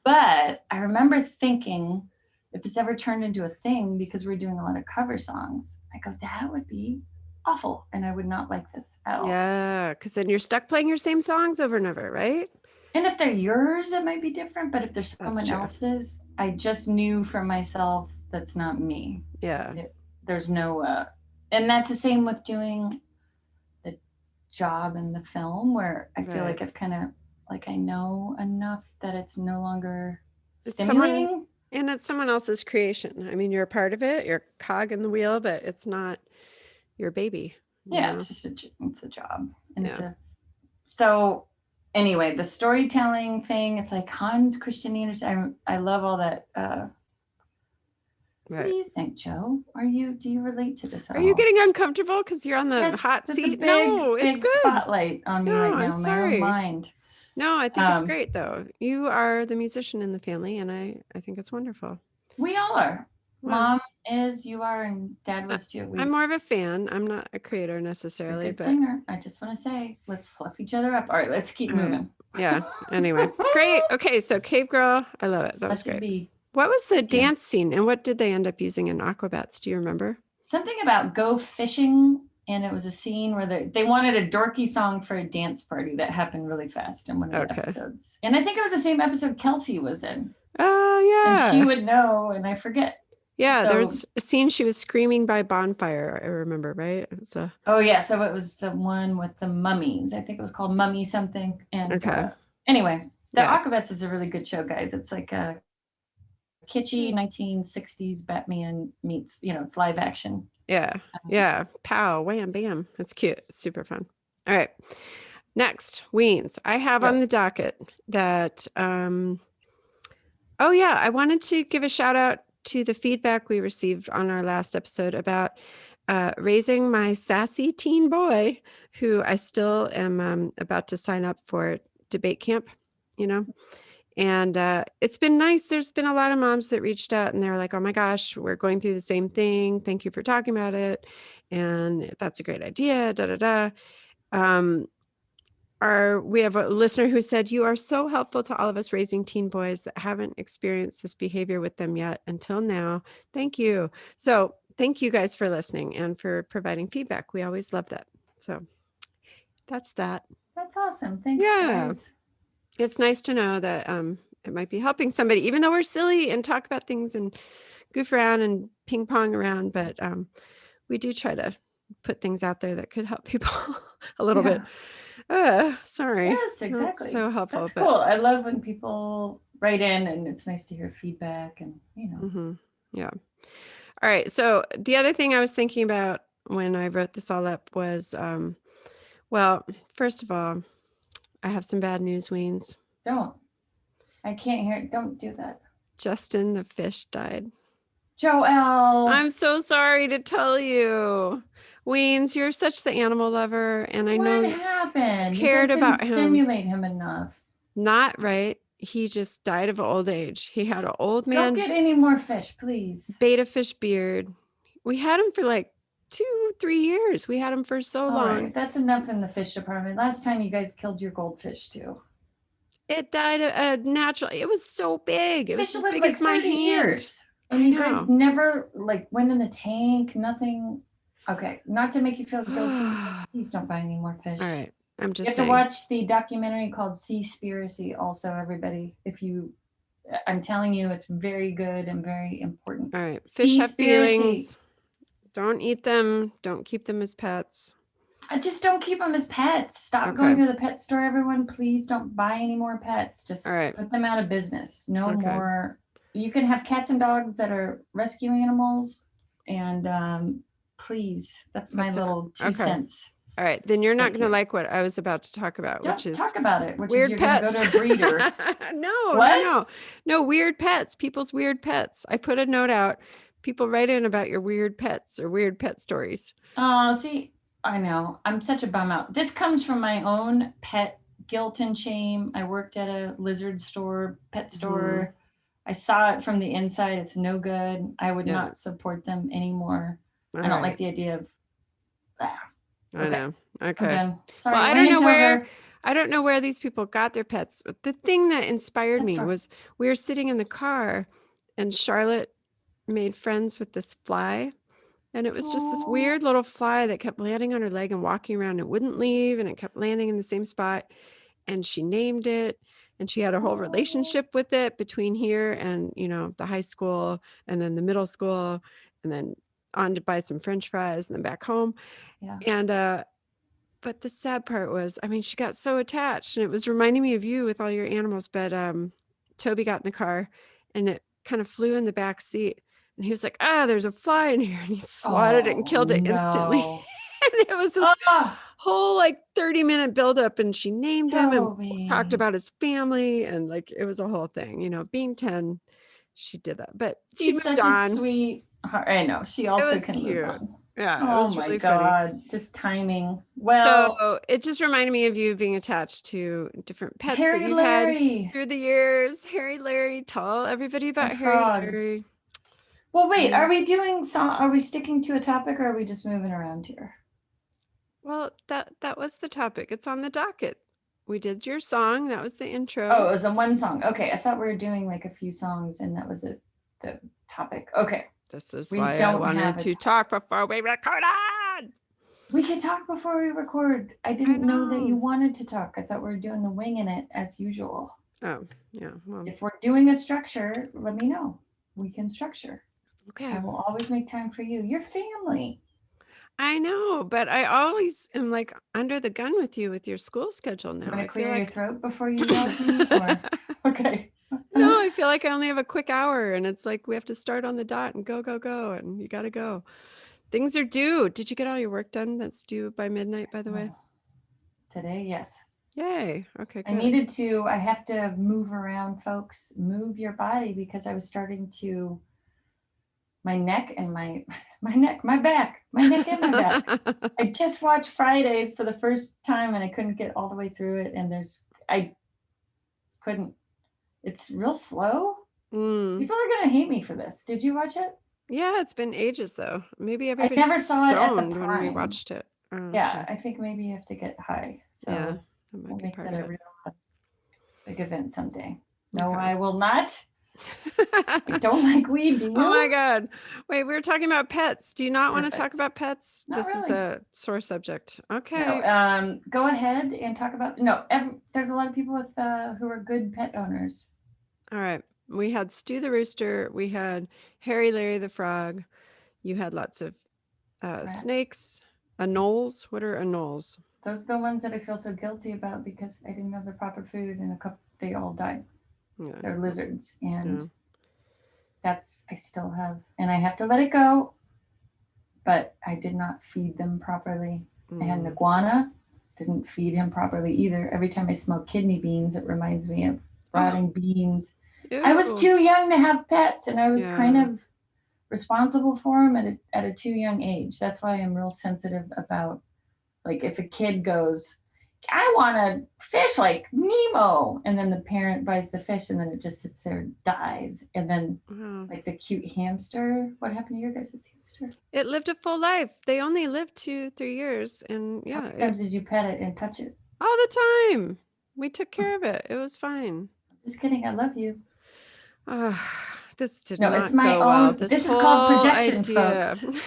But I remember thinking, if this ever turned into a thing, because we're doing a lot of cover songs, I go, that would be awful. And I would not like this at all. Yeah. Because then you're stuck playing your same songs over and over, right? And if they're yours, it might be different. But if there's someone else's, I just knew for myself, that's not me. Yeah. There's no, and that's the same with doing the job in the film, where I feel like I've kind of, like I know enough that it's no longer stimulating. And it's someone else's creation. I mean, you're a part of it, you're a cog in the wheel, but it's not your baby. Yeah, it's just it's a job. And so anyway, the storytelling thing, it's like Hans Christian Andersen. I love all that. What do you think, Joe? Do you relate to this at all? Are you getting uncomfortable because you're on the hot seat? No, it's good. Spotlight on me right now. I'm sorry. My own mind. No, I think it's great though. You are the musician in the family, and I think it's wonderful. We all are. Mom is, you are, and Dad was too. I'm more of a fan. I'm not a creator necessarily, but singer. I just want to say, let's fluff each other up. All right, let's keep moving. Yeah. Anyway, great. Okay, so Cave Girl, I love it. That was great. What was the dance scene, and what did they end up using in Aquabats? Do you remember? Something about go fishing, and it was a scene where they wanted a dorky song for a dance party that happened really fast in one of the episodes. And I think it was the same episode Kelsey was in. Oh, yeah. And she would know, and I forget. Yeah, there was a scene she was screaming by bonfire, I remember, right? Oh, yeah, so it was the one with the mummies. I think it was called Mummy something. And anyway, the Aquabats is a really good show, guys. It's like a kitschy 1960s Batman meets, it's live action. Yeah. Yeah. Pow, wham, bam. It's cute. It's super fun. All right. Next, Weens. I have on the docket that, I wanted to give a shout out to the feedback we received on our last episode about raising my sassy teen boy, who I still am about to sign up for debate camp, And it's been nice. There's been a lot of moms that reached out and they're like, oh my gosh, we're going through the same thing. Thank you for talking about it. And that's a great idea. We have a listener who said, you are so helpful to all of us raising teen boys that haven't experienced this behavior with them yet until now. Thank you. So thank you guys for listening and for providing feedback. We always love that. So that's that. That's awesome. Thanks, guys. It's nice to know that it might be helping somebody, even though we're silly and talk about things and goof around and ping pong around. But we do try to put things out there that could help people a little bit. Sorry. Yes, exactly. That's so helpful. That's cool. I love when people write in, and it's nice to hear feedback and, Yeah. All right. So the other thing I was thinking about when I wrote this all up was, first of all, I have some bad news, Weens. Don't. I can't hear it. Don't do that. Justin the fish died. Joelle. I'm so sorry to tell you. Weens, you're such the animal lover, and I know what happened? Cared about him. Stimulate him enough. Not right. He just died of old age. He had an old man. Don't get any more fish, please. Beta fish beard. We had him for like 2-3 years. We had him for so long. Right, that's enough in the fish department. Last time you guys killed your goldfish too. It died naturally. It was so big. It was as big as my hand. Years. And you guys never went in the tank, nothing. Okay, not to make you feel guilty. Please don't buy any more fish. All right. I'm just saying. You have to watch the documentary called Seaspiracy also, everybody. I'm telling you, it's very good and very important. All right. Fish have feelings. Don't eat them. Don't keep them as pets. I just don't keep them as pets. Stop going to the pet store, everyone. Please don't buy any more pets. Just put them out of business. No more. You can have cats and dogs that are rescue animals, and please, that's my little 2 cents. All right, then you're not going to like what I was about to talk about, which is talk about it. Which weird is pets. Go to a breeder. No, weird pets. People's weird pets. I put a note out. People write in about your weird pets or weird pet stories. See, I know. I'm such a bum out. This comes from my own pet guilt and shame. I worked at a lizard store, pet store. I saw it from the inside. It's no good. I would not support them anymore. I don't like the idea of that. I know. Okay. Sorry, well, I don't know where these people got their pets. The thing that inspired me was we were sitting in the car and Charlotte made friends with this fly. And it was just this weird little fly that kept landing on her leg and walking around. It wouldn't leave, and it kept landing in the same spot. And she named it, and she had a whole relationship with it between here and, the high school, and then the middle school, and then on to buy some French fries, and then back home. Yeah. And, but the sad part was, she got so attached, and it was reminding me of you with all your animals. But Toby got in the car, and it kind of flew in the back seat. And he was like, there's a fly in here. And he swatted it and killed it instantly. And it was this whole 30-minute buildup. And she named him and talked about his family. And it was a whole thing, being 10, she did that. But she moved such on. A sweet heart. I know. She also can cute. move on. Yeah. It was really funny. Just timing. Well, so it just reminded me of you being attached to different pets Harry that you Larry. had through the years. Harry Larry. Tell everybody about Harry Larry. Well, wait, are we sticking to a topic, or are we just moving around here? Well, that was the topic. It's on the docket. We did your song. That was the intro. Oh, it was the one song. Okay. I thought we were doing a few songs and that was the topic. Okay. This is why I wanted to talk before we recorded. We can talk before we record. I didn't know that you wanted to talk. I thought we were doing the winging it as usual. Oh, yeah. Well, if we're doing a structure, let me know. We can structure. Okay. I will always make time for you. Your family. I know, but I always am under the gun with you with your school schedule now. I'm going to clear your throat before you yell at me? Okay. No, I feel like I only have a quick hour, and it's we have to start on the dot and go, and you got to go. Things are due. Did you get all your work done? That's due by midnight, by the way. Today, yes. Yay. Okay, good. I have to move around, folks. Move your body, because I was starting to... my neck and my back. I just watched Fridays for the first time and I couldn't get all the way through it. And I couldn't, it's real slow. People are going to hate me for this. Did you watch it? Yeah, it's been ages though. Maybe everybody never saw stoned it at the when we time. watched it. Yeah, okay. I think maybe you have to get high. So yeah, that might we'll be make part that of a it. real big event someday. No, Okay. I will not. I don't like weed, do you? Oh my God. Wait, we were talking about pets. Do you not want to talk Perfect. about pets? Not This is really. a sore subject. Okay. No, go ahead and talk about, there's a lot of people with who are good pet owners. All right. We had Stu the Rooster. We had Harry Larry the Frog. You had lots of snakes. Anoles. What are anoles? Those are the ones that I feel so guilty about because I didn't have the proper food and they all died. Yeah. They're lizards, and I still have, and I have to let it go, but I did not feed them properly. I had an iguana, didn't feed him properly either. Every time I smell kidney beans, it reminds me of rotting beans. Ew. I was too young to have pets, and I was kind of responsible for them at a too young age. That's why I'm real sensitive about, if a kid goes, I want a fish like Nemo, and then the parent buys the fish and then it just sits there and dies. And then the cute hamster, what happened to your guys' hamster? It lived a full life. They only lived 2-3 years, and How many times did you pet it and touch it? All the time. We took care of it. It was fine. Just kidding. I love you. This did not it's my go own. well. This is called projection, idea. folks.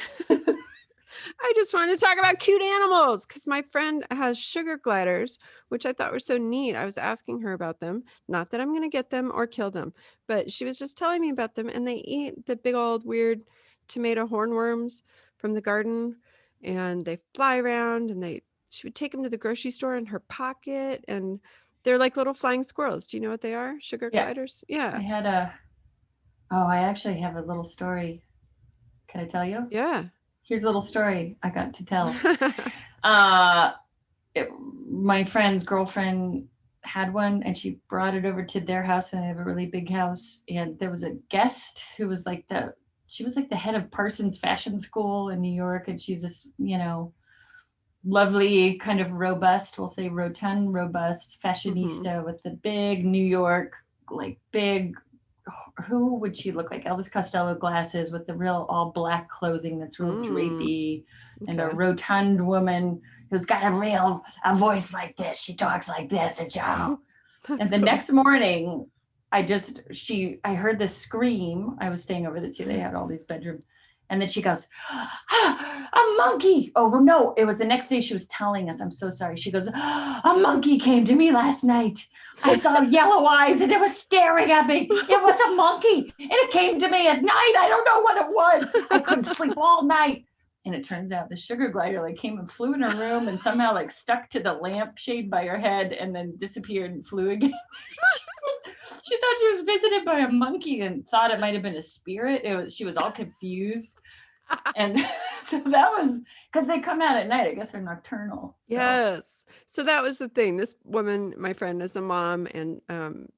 I just wanted to talk about cute animals because my friend has sugar gliders, which I thought were so neat. I was asking her about them. Not that I'm going to get them or kill them, but she was just telling me about them. And they eat the big old weird tomato hornworms from the garden, and they fly around and they she would take them to the grocery store in her pocket, and they're like little flying squirrels. Do you know what they are? Sugar gliders? Yeah. I actually have a little story. Can I tell you? Yeah. Here's a little story I got to tell. My friend's girlfriend had one, and she brought it over to their house, and they have a really big house. And there was a guest who was like the head of Parsons Fashion School in New York, and she's this, lovely, kind of robust, we'll say rotund, robust fashionista with the big New York, like big, who would she look like? Elvis Costello glasses with the real all black clothing that's real drapey, and a rotund woman who's got a voice like this. She talks like this, and the next morning, I heard this scream. I was staying over the two. They had all these bedrooms. And then she goes, a monkey. Oh, no, it was the next day. She was telling us, I'm so sorry. She goes, a monkey came to me last night. I saw yellow eyes and it was staring at me. It was a monkey and it came to me at night. I don't know what it was. I couldn't sleep all night. And it turns out the sugar glider came and flew in her room and somehow stuck to the lampshade by her head and then disappeared and flew again. She thought she was visited by a monkey and thought it might have been a spirit. She was all confused. And so that was because they come out at night. I guess they're nocturnal. So. Yes. So that was the thing. This woman, my friend, is a mom, and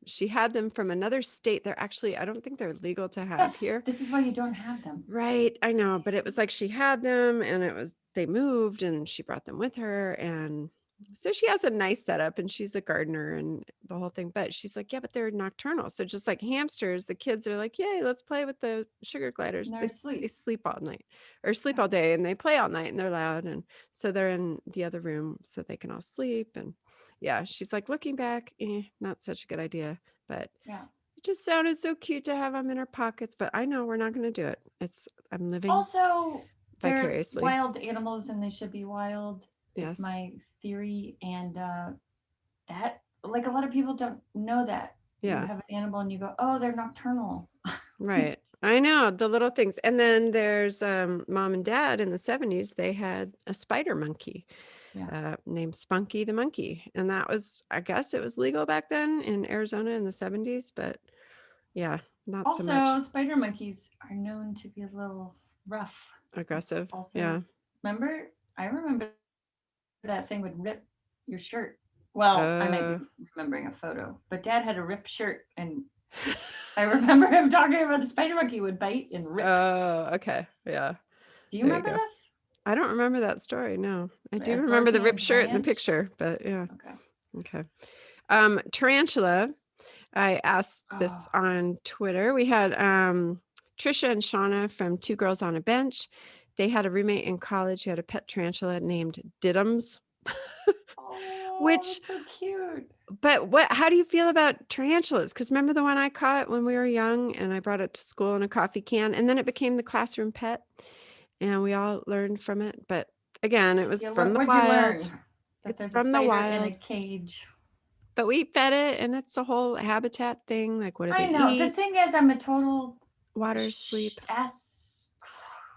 she had them from another state. They're actually, I don't think they're legal to have here. This is why you don't have them. Right. I know. But it was like she had them, and they moved, and she brought them with her. And so she has a nice setup, and she's a gardener and the whole thing. But she's like, yeah, but they're nocturnal. So just like hamsters, the kids are like, yay, let's play with the sugar gliders. They sleep all night or sleep all day, and they play all night, and they're loud. And so they're in the other room so they can all sleep. And yeah, she's like, looking back, not such a good idea. But yeah, it just sounded so cute to have them in our pockets. But I know we're not going to do it. I'm living also vicariously. They're wild animals, and they should be wild. Yes. Is my theory. And that, a lot of people don't know that. Yeah. You have an animal and you go, oh, they're nocturnal. Right. I know, the little things. And then there's mom and dad in the 70s, they had a spider monkey named Spunky the monkey. And that was, I guess it was legal back then in Arizona in the 70s, but yeah, not so much. Also, spider monkeys are known to be a little rough. Aggressive. Also, yeah. I remember that thing would rip your shirt. Well, I might be remembering a photo, but Dad had a ripped shirt, and I remember him talking about the spider monkey would bite and rip. Oh, okay. Yeah. Do you remember this? I don't remember that story. No, I do remember the ripped shirt in the picture, but yeah. Okay. Tarantula. I asked this on Twitter. We had Trisha and Shauna from Two Girls on a Bench. They had a roommate in college who had a pet tarantula named Diddums. Which that's so cute. But how do you feel about tarantulas? Because remember the one I caught when we were young, and I brought it to school in a coffee can, and then it became the classroom pet, and we all learned from it. But again, it was from the wild. It's from the wild. In a cage. But we fed it, and it's a whole habitat thing. Like, what do they eat? I know. The thing is, I'm a total water sleep.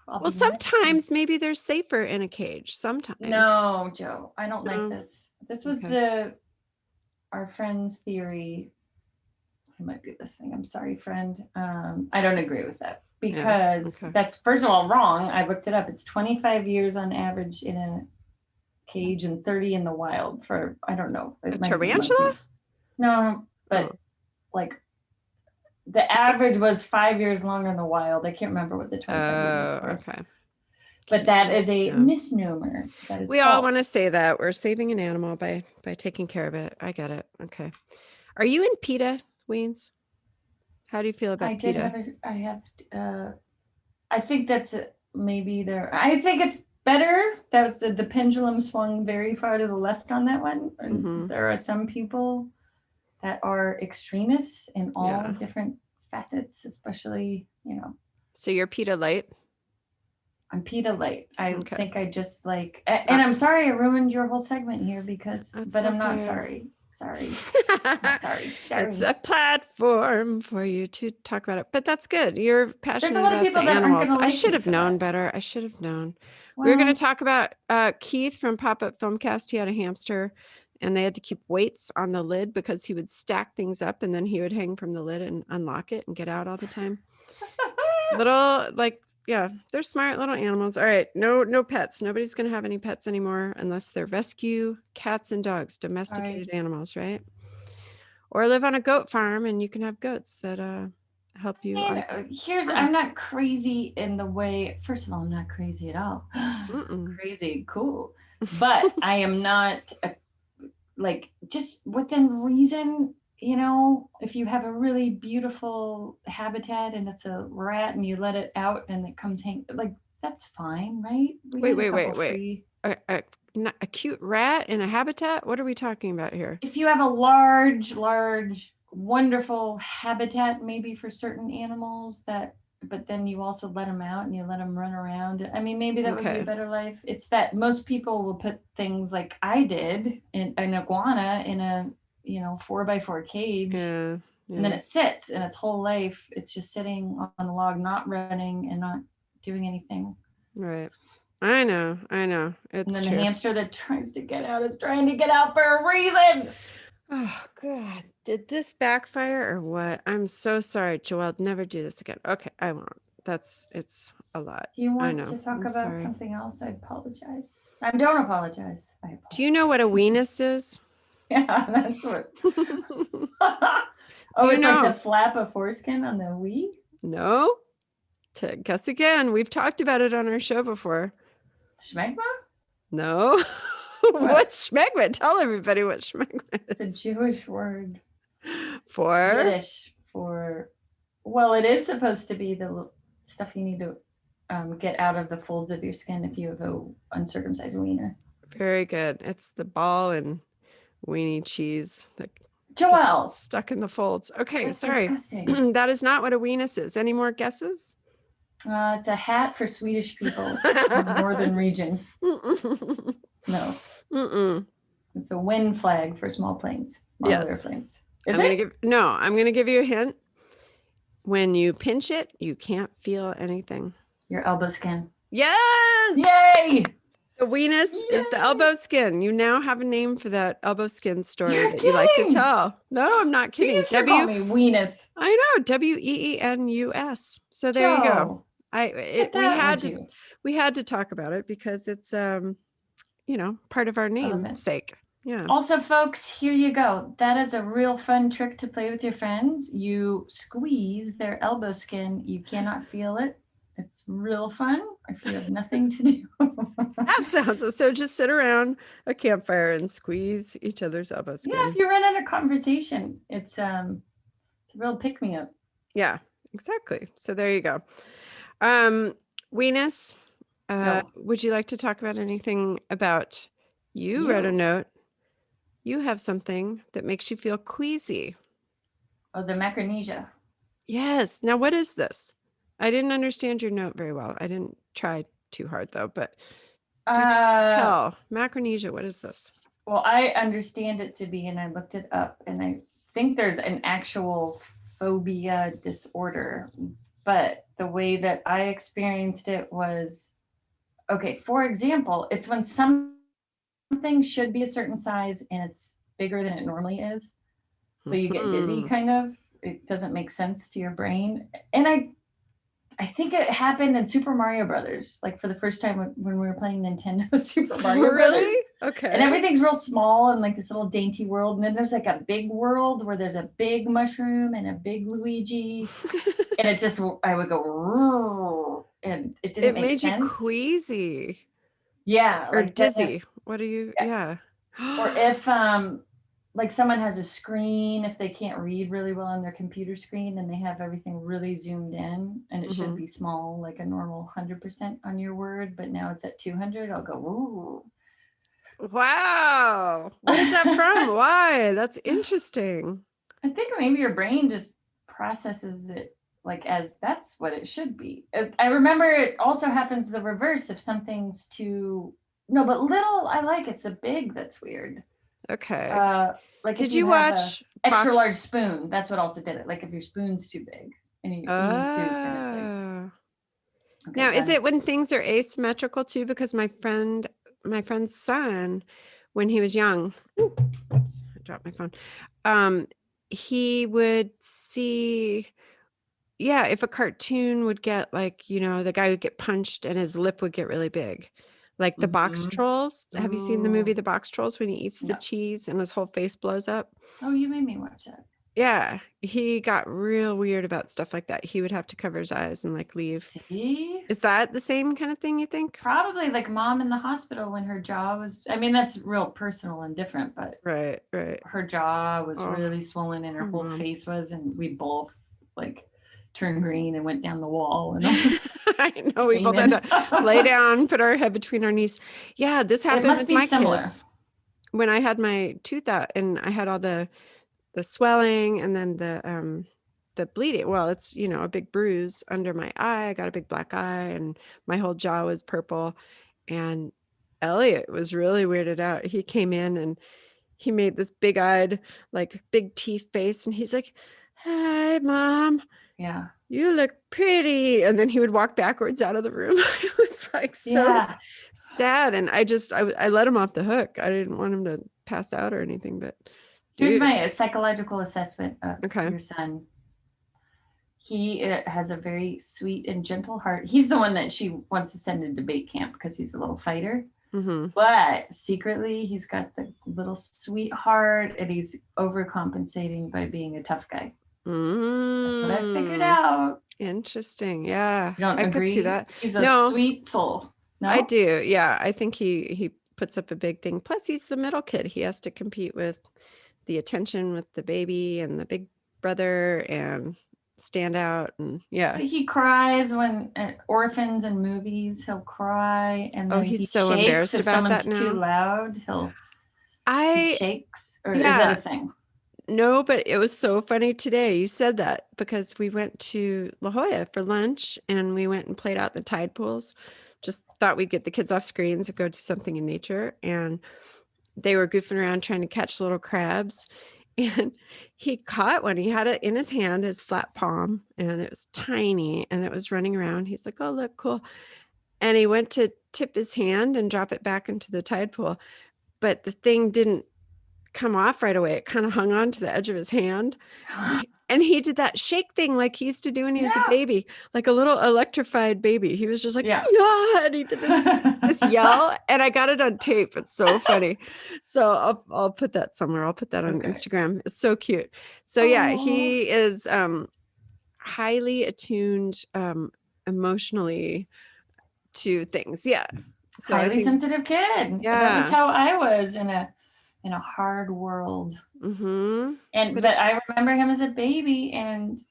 Well, sometimes maybe they're safer in a cage. Sometimes. No, Joe, I don't like this. This was our friend's theory. He might be listening. I'm sorry, friend. I don't agree with that because that's, first of all, wrong. I looked it up. It's 25 years on average in a cage and 30 in the wild for, I don't know. A tarantula? No, but the average was 5 years longer in the wild. I can't remember what the 25 years were. Okay. But that is a misnomer. That is we false. All want to say that we're saving an animal by taking care of it. I get it. Okay. Are you in PETA, Weens? How do you feel about PETA? I think that's maybe there. I think it's better. That's the pendulum swung very far to the left on that one. Mm-hmm. There are some people that are extremists in all different facets, especially, So you're PETA light? I'm PETA light. I think I just and I'm sorry I ruined your whole segment here I'm not sorry. Sorry. Not sorry. It's a platform for you to talk about it, but that's good. You're passionate about the animals. I should have known better. I should have known. We were going Well, to talk about Keith from Pop-Up Filmcast. He had a hamster and they had to keep weights on the lid because he would stack things up and then he would hang from the lid and unlock it and get out all the time. Little, like, yeah, they're smart little animals. All right. No pets. Nobody's going to have any pets anymore unless they're rescue cats and dogs, domesticated animals, right? Or live on a goat farm and you can have goats that help you. and I'm not crazy in the way, first of all, I'm not crazy at all. Crazy, cool. But I am not like just within reason, if you have a really beautiful habitat and it's a rat and you let it out and it comes like that's fine, right? Wait. A cute rat in a habitat? What are we talking about here? If you have a large, wonderful habitat, maybe for certain animals but then you also let them out and you let them run around. I mean, maybe that would be a better life. It's that most people will put things like I did in an iguana in a 4x4 cage. Yeah. And then it sits and its whole life, it's just sitting on a log, not running and not doing anything. Right. I know. It's and then true. The hamster that tries to get out is trying to get out for a reason. Oh, God. Did this backfire or what? I'm so sorry, Joelle. Never do this again. Okay, I won't. It's a lot. Do you want to talk about something else? I apologize. I don't apologize. Do you know what a weenus is? Yeah, that's what. It's like the flap of foreskin on the wee? No. Guess again. We've talked about it on our show before. Schmegma? No. What's schmegma? Tell everybody what schmegma is. It's a Jewish word. For? Yiddish for, well, it is supposed to be the stuff you need to get out of the folds of your skin if you have a uncircumcised wiener. Very good. It's the ball and weenie cheese that Joelle stuck in the folds. Okay, that's sorry. Disgusting. That is not what a weenus is. Any more guesses? It's a hat for Swedish people in the northern region. No. It's a wind flag for small planes. Airplanes. I'm going to give you a hint. When you pinch it, you can't feel anything. Your elbow skin. Yes! Yay! The weenus is the elbow skin. You now have a name for that elbow skin story you like to tell. No, I'm not kidding. You used to call me weenus. I know, WEENUS. So there you go. We had to talk about it because it's part of our namesake. Yeah. Also, folks, here you go. That is a real fun trick to play with your friends. You squeeze their elbow skin. You cannot feel it. It's real fun if you have nothing to do. That sounds so. Just sit around a campfire and squeeze each other's elbow skin. Yeah, if you run out of conversation, it's a real pick me up. Yeah, exactly. So there you go. Weenus, would you like to talk about anything about you wrote a note? You have something that makes you feel queasy. Oh, the Micronesia. Yes. Now, what is this? I didn't understand your note very well. I didn't try too hard, though, but Micronesia, what is this? Well, I understand it to be, and I looked it up, and I think there's an actual phobia disorder, but the way that I experienced it was, okay, for example, it's when something should be a certain size and it's bigger than it normally is. So you get dizzy, kind of. It doesn't make sense to your brain. And I think it happened in Super Mario Brothers, like for the first time when we were playing Nintendo Super Mario Brothers. Okay. And everything's real small and like this little dainty world. And then there's like a big world where there's a big mushroom and a big Luigi. And it just, I would go, and it didn't make sense. It made you queasy. Yeah. Or like dizzy. What are you? Yeah. Or if like someone has a screen, if they can't read really well on their computer screen and they have everything really zoomed in and it should be small, like a normal 100% on your word, but now it's at 200, I'll go, ooh. Wow. What is that from? Why? That's interesting. I think maybe your brain just processes it like as that's what it should be. I remember it also happens the reverse if something's too, no, but little, I like it's the big that's weird. Okay. Like did you watch extra large spoon? That's what also did it. Like if your spoon's too big and you eat soup, and it's like Okay, Now, is it that's when things are asymmetrical too? Because my friend's son, when he was young, oops, I dropped my phone. He would see, yeah, if a cartoon would get like, you know, the guy would get punched and his lip would get really big. Like the box trolls. Have you seen the movie Ooh, The Box Trolls when he eats the no. cheese and his whole face blows up? Oh, you made me watch that. Yeah, he got real weird about stuff like that. He would have to cover his eyes and like leave. See? Is that the same kind of thing you think? Probably like mom in the hospital when her jaw was, I mean, that's real personal and different, but Right, right. her jaw was Oh, really swollen and her poor whole mom. face was, and we both like turned green and went down the wall and I know we both had to lay down, put our head between our knees. Yeah, this It happened must with be my similar. kids. When I had my tooth out and I had all the swelling and then the bleeding. Well, it's, you know, a big bruise under my eye. I got a big black eye and my whole jaw was purple. And Elliot was really weirded out. He came in and he made this big-eyed, like big teeth face, and he's like, "Hi, Mom. Yeah. You look pretty." And then he would walk backwards out of the room. It was like so Yeah. sad. And I let him off the hook. I didn't want him to pass out or anything, but Here's dude. my psychological assessment of Okay. your son. He has a very sweet and gentle heart. He's the one that she wants to send to debate camp because he's a little fighter. Mm-hmm. But secretly, he's got the little sweet heart and he's overcompensating by being a tough guy. That's what I figured out. Interesting. Yeah. You don't I agree? could see that. He's a No, sweet soul. No? I do. Yeah. I think he puts up a big thing. Plus, he's the middle kid. He has to compete with the attention with the baby and the big brother and stand out. And yeah. He cries when at orphans and movies. He'll cry and then he's he so shakes embarrassed if about that someone's too now. loud. He shakes, or is that a thing? No, but it was so funny today you said that because we went to La Jolla for lunch and we went and played out in the tide pools. Just thought we'd get the kids off screens and go do something in nature. And they were goofing around trying to catch little crabs. And he caught one. He had it in his hand, his flat palm, and it was tiny and it was running around. He's like, "Oh, look, cool." And he went to tip his hand and drop it back into the tide pool. But the thing didn't come off right away. It kind of hung on to the edge of his hand. And he did that shake thing like he used to do when he was a baby, like a little electrified baby. He was just like, "Yeah," and he did this yell, and I got it on tape. It's so funny. So I'll put that somewhere. I'll put that on Instagram. It's so cute. So yeah, he is highly attuned emotionally to things. Yeah. So highly sensitive kid. Yeah. That was how I was in a hard world. Mm-hmm. But I remember him as a baby, and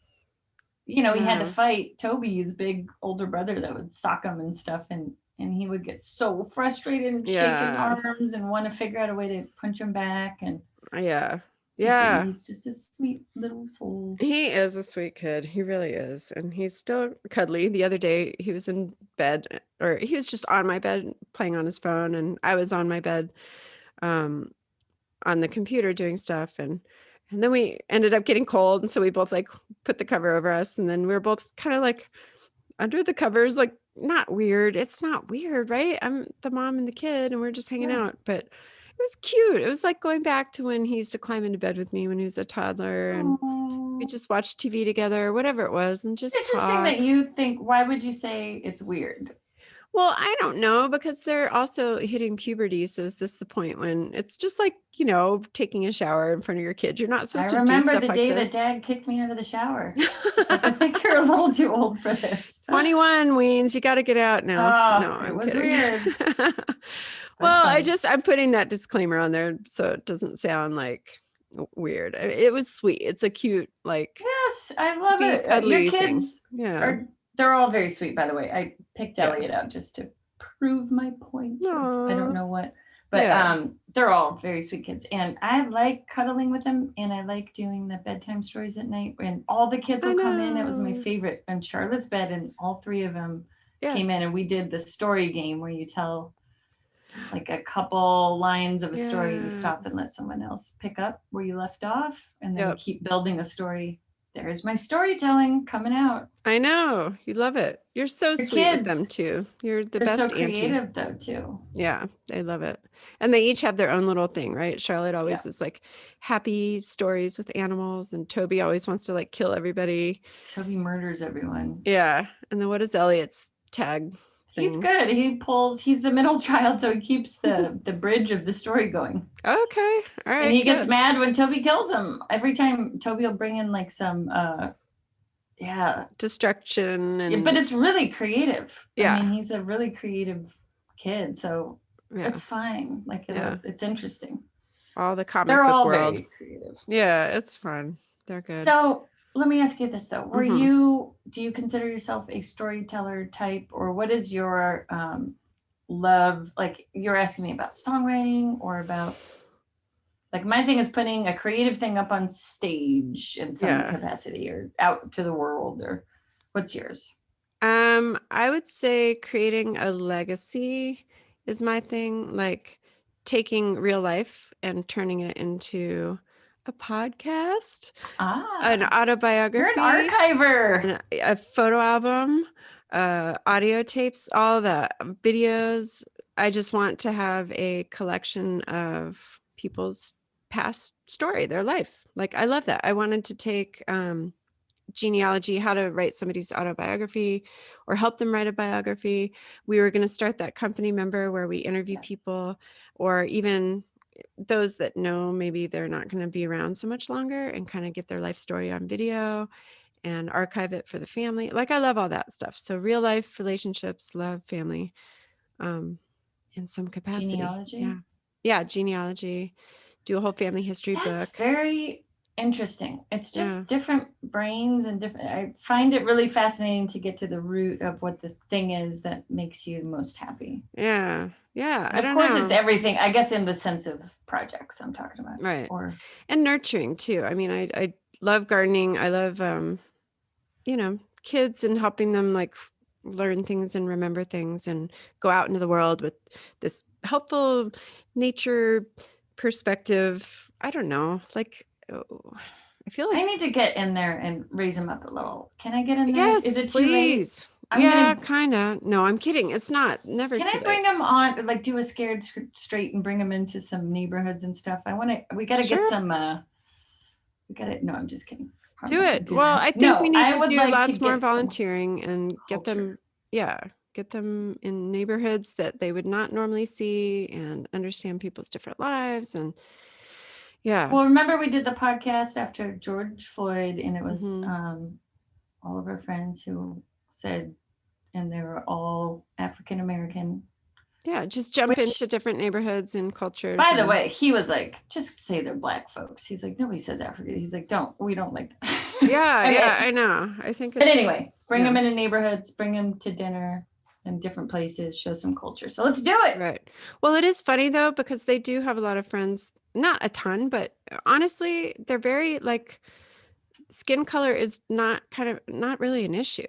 you know, he had to fight Toby, his big older brother that would sock him and stuff, and he would get so frustrated and shake his arms and want to figure out a way to punch him back. And he's just a sweet little soul. He is a sweet kid. He really is. And he's still cuddly. The other day he was in bed, or he was just on my bed playing on his phone, and I was on my bed on the computer doing stuff, and then we ended up getting cold, and so we both like put the cover over us, and then we were both kind of like under the covers, like not weird. It's not weird, right? I'm the mom and the kid and we're just hanging out, but it was cute. It was like going back to when he used to climb into bed with me when he was a toddler, and we just watched TV together or whatever it was, and just interesting that you think. Why would you say it's weird? Well, I don't know, because they're also hitting puberty. So is this the point when it's just like, you know, taking a shower in front of your kid? You're not supposed to do stuff like this. I remember the day that Dad kicked me out of the shower. I think you're a little too old for this. 21, Weens, you got to get out now. No, I'm kidding. Weird. Well, I'm putting that disclaimer on there so it doesn't sound like weird. It was sweet. It's a cute, like, yes, I love it. Your kids, they're all very sweet, by the way. I picked Elliot out just to prove my point. I don't know what, but they're all very sweet kids, and I like cuddling with them, and I like doing the bedtime stories at night. And all the kids will come in. It was my favorite. On Charlotte's bed, and all three of them came in, and we did the story game where you tell like a couple lines of a story, you stop and let someone else pick up where you left off, and then you keep building a story there's my storytelling coming out. I know. You love it. You're so Your sweet with kids, them too. You're the they're so best auntie. creative though too. Yeah, they love it. And they each have their own little thing, right? Charlotte always Yeah. is like happy stories with animals, and Toby always wants to like kill everybody. Toby murders everyone. Yeah. And then what is Elliot's tag thing? He's good. He's the middle child, so he keeps the bridge of the story going. Okay. All right. And he gets mad when Toby kills him. Every time Toby will bring in like some destruction and but it's really creative. Yeah. I mean, he's a really creative kid, so yeah. it's fine. Like it's interesting. All the comic They're book all world. very creative. Yeah, it's fun. They're good. So let me ask you this though. Do you consider yourself a storyteller type, or what is your love? Like, you're asking me about songwriting or about, like, my thing is putting a creative thing up on stage in some capacity or out to the world, or what's yours? I would say creating a legacy is my thing, like taking real life and turning it into a podcast, an autobiography, you're an archiver, a photo album, audio tapes, all the videos. I just want to have a collection of people's past story, their life. Like, I love that. I wanted to take genealogy, how to write somebody's autobiography or help them write a biography. We were going to start that company member where we interview people, or even those that know maybe they're not going to be around so much longer, and kind of get their life story on video and archive it for the family. Like, I love all that stuff. So real life, relationships, love, family, in some capacity. Genealogy? Yeah, genealogy. Do a whole family history book. That's very interesting. It's just different brains and different. I find it really fascinating to get to the root of what the thing is that makes you most happy. Yeah. I don't know. Of course, know. It's everything. I guess in the sense of projects I'm talking about. Right. And nurturing too. I mean, I love gardening. I love, kids and helping them like learn things and remember things and go out into the world with this helpful nature perspective. I don't know. Like, I feel like I need to get in there and raise them up a little. Can I get in there? Yes, is it please. Too late? Kind of. No, I'm kidding. It's not. Never. Can I bring them on? Like, do a Scared Straight and bring them into some neighborhoods and stuff. We got to get some. We got to. No, I'm just kidding. Do it. Well, I think we need to do lots more volunteering and get them. Yeah, get them in neighborhoods that they would not normally see and understand people's different lives and. Yeah. Well, remember we did the podcast after George Floyd, and it was all of our friends who said, and they were all African American. Yeah, just jump into different neighborhoods and cultures. By the way, he was like, just say they're Black folks. He's like, nobody says African. He's like, we don't like that. Yeah, I know. I think. But anyway, bring them into neighborhoods, bring them to dinner in different places, show some culture. So let's do it. Right. Well, it is funny though, because they do have a lot of friends. Not a ton, but honestly, they're very like, skin color is not really an issue.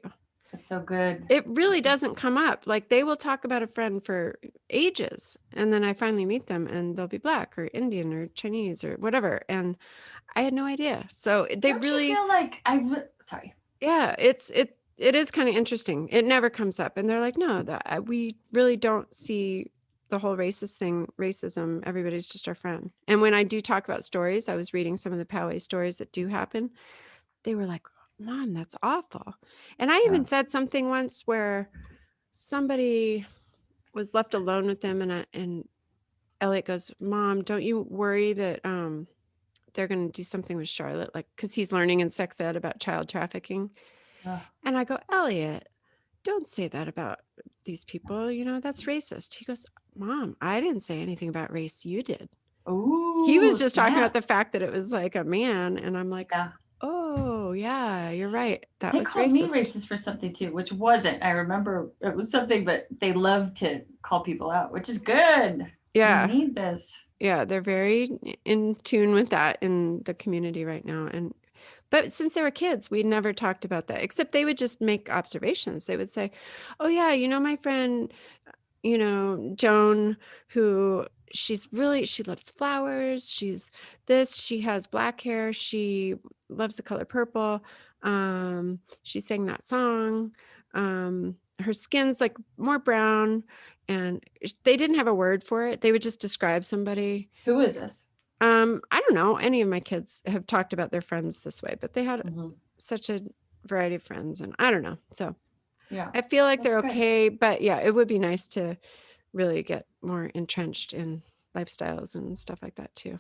That's so good. It really doesn't come up. Like, they will talk about a friend for ages, and then I finally meet them and they'll be Black or Indian or Chinese or whatever. And I had no idea. So they Don't really you feel like sorry. Yeah, it is kind of interesting. It never comes up. And they're like, no, we really don't see the whole racism. Everybody's just our friend. And when I do talk about stories, I was reading some of the Poway stories that do happen. They were like, Mom, that's awful. And I even said something once where somebody was left alone with them, and Elliot goes, Mom, don't you worry that they're going to do something with Charlotte, like, because he's learning in sex ed about child trafficking. And I go, Elliot, don't say that about these people. That's racist. He goes, Mom, I didn't say anything about race. You did. Oh, he was just talking about the fact that it was like a man. And I'm like, oh, yeah, you're right. That was called racist. Me racist for something too, which wasn't. I remember it was something, but they love to call people out, which is good. Yeah. We need this. Yeah, they're very in tune with that in the community right now. But since they were kids, we never talked about that, except they would just make observations. They would say, oh, yeah, my friend, Joan, who she loves flowers. She has black hair. She loves the color purple. She sang that song. Her skin's like more brown, and they didn't have a word for it. They would just describe somebody. Who is this? I don't know. Any of my kids have talked about their friends this way, but they had such a variety of friends, and I don't know. So yeah, I feel like they're good. okay, but yeah, it would be nice to really get more entrenched in lifestyles and stuff like that too.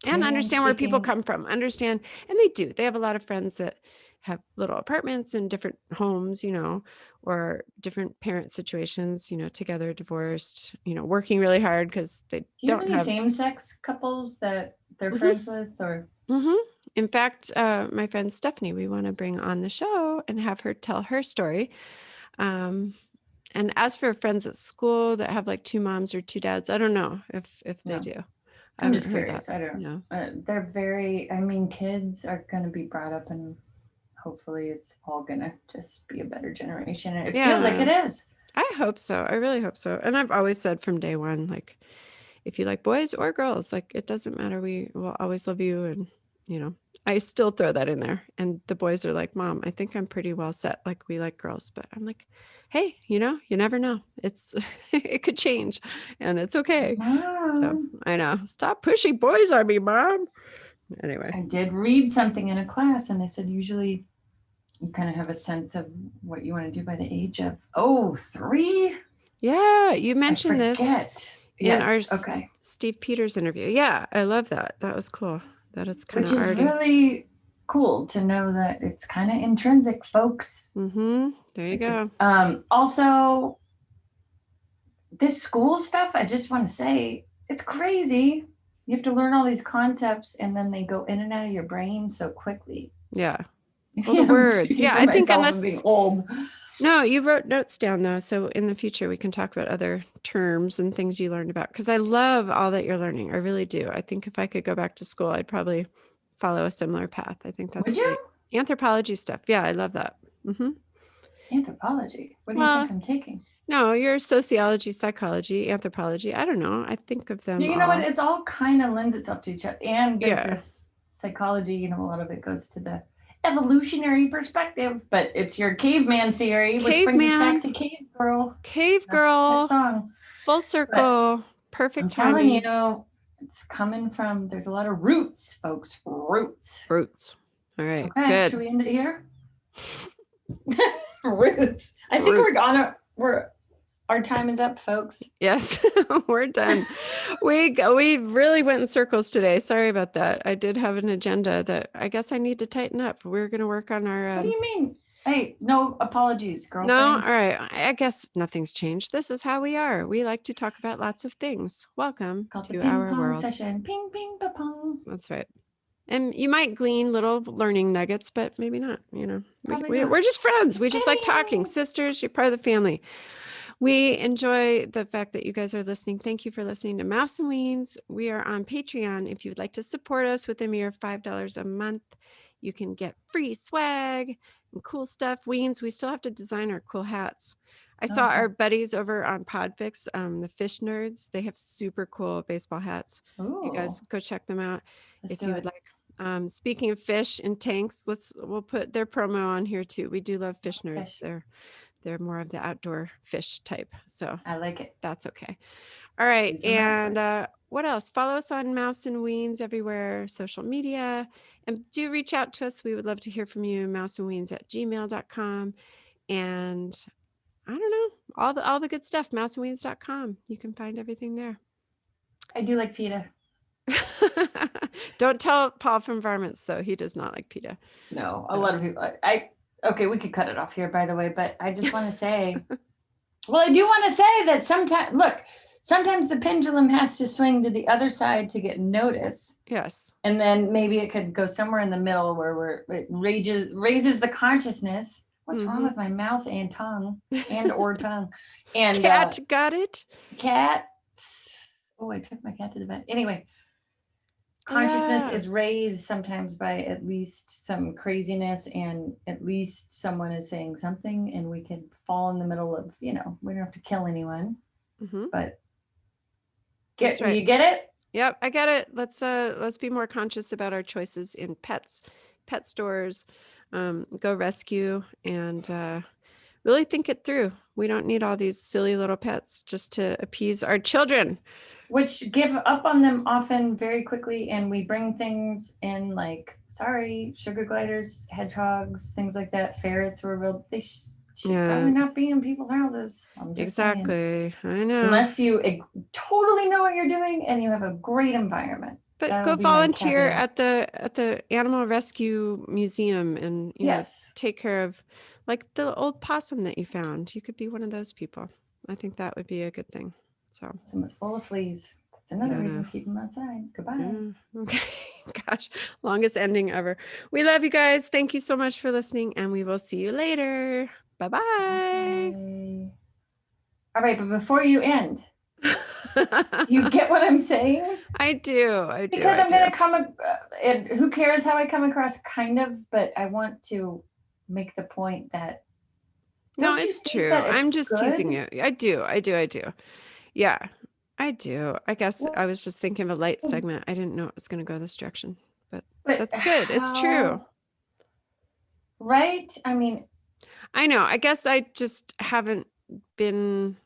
And understand where people come from. Understand, and they do. They have a lot of friends that have little apartments and different homes, or different parent situations, together, divorced, working really hard because they don't have same-sex couples that they're friends with, or in fact, my friend Stephanie, we want to bring on the show and have her tell her story. And as for friends at school that have like 2 moms or 2 dads, I don't know if they do. I'm just curious. That. I don't know. They're very, kids are going to be brought up, and hopefully it's all going to just be a better generation. And it feels like it is. I hope so. I really hope so. And I've always said from day one, like, if you like boys or girls, like, it doesn't matter. We will always love you. And, I still throw that in there. And the boys are like, Mom, I think I'm pretty well set. Like, we like girls. But I'm like, hey, you never know. It's it could change, and it's okay. Mom. So I know. Stop pushing boys on me, Mom. Anyway, I did read something in a class, and they said usually you kind of have a sense of what you want to do by the age of 3. Yeah, you mentioned this in our okay. Steve Peters interview. Yeah, I love that. That was cool. That it's kind of already really cool to know that it's kind of intrinsic, folks. There you go. Also, this school stuff, I just want to say, it's crazy. You have to learn all these concepts, and then they go in and out of your brain so quickly. Yeah. Well, the words. Yeah, I think unless being old. No, you wrote notes down though, so in the future we can talk about other terms and things you learned about, because I love all that you're learning. I really do. I think if I could go back to school, I'd probably follow a similar path. I think that's great. Anthropology stuff. Yeah, I love that. Anthropology? What do you think I'm taking? No, you're sociology, psychology, anthropology. I don't know. I think of them You know what? It's all kind of lends itself to each other. And there's this psychology, a lot of it goes to the evolutionary perspective, but it's your caveman theory, which brings us back to Cave Girl. Cave Girl. That song. Full circle. Perfect timing. I'm telling you, it's coming from, there's a lot of roots, folks. Roots. All right. Okay, good. should we end it here? Roots. I think our time is up, folks. Yes, we're done. We really went in circles today. Sorry about that. I did have an agenda that I guess I need to tighten up. We're going to work on our... What do you mean? Hey, no apologies, girlfriend. No, all right. I guess nothing's changed. This is how we are. We like to talk about lots of things. Welcome to our world. Session. Ping, ping, ba, pong. That's right. And you might glean little learning nuggets, but maybe not. We're just friends. We just like talking. Sisters, you're part of the family. We enjoy the fact that you guys are listening. Thank you for listening to Mouse and Weens. We are on Patreon. If you would like to support us with a mere $5 a month, you can get free swag and cool stuff. Weens, we still have to design our cool hats. I saw our buddies over on Podfix, the Fish Nerds. They have super cool baseball hats. Ooh. You guys go check them out if you would like. Speaking of fish and tanks, we'll put their promo on here too. We do love Fish Nerds. They're more of the outdoor fish type. So I like it. That's okay. All right. And what else? Follow us on Mouse and Weens everywhere, social media. And do reach out to us. We would love to hear from you. mouseandweens@gmail.com. And I don't know, all the good stuff, mouseandweens.com. You can find everything there. I do like PETA. Don't tell Paul from Varmints, though. He does not like PETA. No, a lot of people. Okay, we could cut it off here, by the way, but I just want to say, I do want to say that sometimes the pendulum has to swing to the other side to get notice. Yes. And then maybe it could go somewhere in the middle where it raises the consciousness. What's wrong with my mouth and tongue or tongue? And Cat got it? Cat. Oh, I took my cat to the vet. Anyway. Consciousness is raised sometimes by at least some craziness, and at least someone is saying something, and we can fall in the middle of, we don't have to kill anyone, but That's right. You get it? Yep, I get it. Let's be more conscious about our choices in pet stores, go rescue, and really think it through. We don't need all these silly little pets just to appease our children. Which give up on them often very quickly, and we bring things in like, sorry, sugar gliders, hedgehogs, things like that. Ferrets were real. They should probably not be in people's houses. I'm just Exactly. saying. I know. Unless you totally know what you're doing and you have a great environment. But go volunteer at the animal rescue museum and you know, take care of like the old possum that you found. You could be one of those people. I think that would be a good thing. So possum was full of fleas. That's another reason to keep them outside. Goodbye. Okay. Gosh, longest ending ever. We love you guys. Thank you so much for listening, and we will see you later. Bye-bye. Bye. All right, but before you end, you get what I'm saying? I do. Because I'm going to come, and who cares how I come across, kind of, but I want to make the point that. No, it's true. I'm just teasing you. I do. Yeah, I do. I guess I was just thinking of a light segment. I didn't know it was going to go this direction, but that's good. It's true. Right? I mean, I know. I guess I just haven't been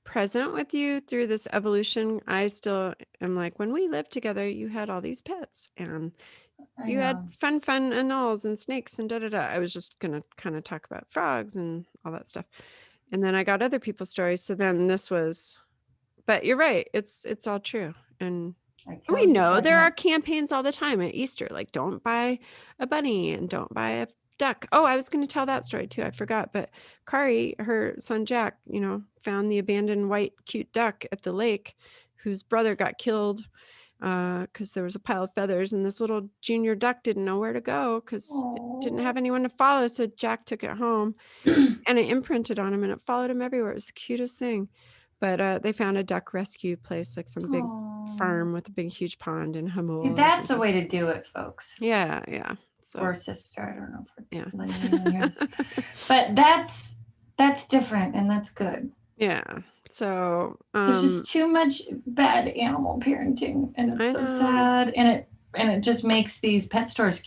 present with you through this evolution. I still am like, when we lived together, you had all these pets and you had fun anoles and snakes and I was just gonna kind of talk about frogs and all that stuff, and then I got other people's stories. So then this was, but you're right. It's all true, and we know there are campaigns all the time at Easter, like don't buy a bunny and don't buy a duck. Oh, I was going to tell that story too. I forgot. But Kari, her son Jack, found the abandoned white cute duck at the lake, whose brother got killed because there was a pile of feathers, and this little junior duck didn't know where to go because it didn't have anyone to follow. So Jack took it home, and it imprinted on him, and it followed him everywhere. It was the cutest thing. But they found a duck rescue place, like some big farm with a big, huge pond in Hamul. That's the way to do it, folks. Yeah. So. Or sister, I don't know. But that's different, and that's good. Yeah. So there's just too much bad animal parenting, and it's so sad, and it just makes these pet stores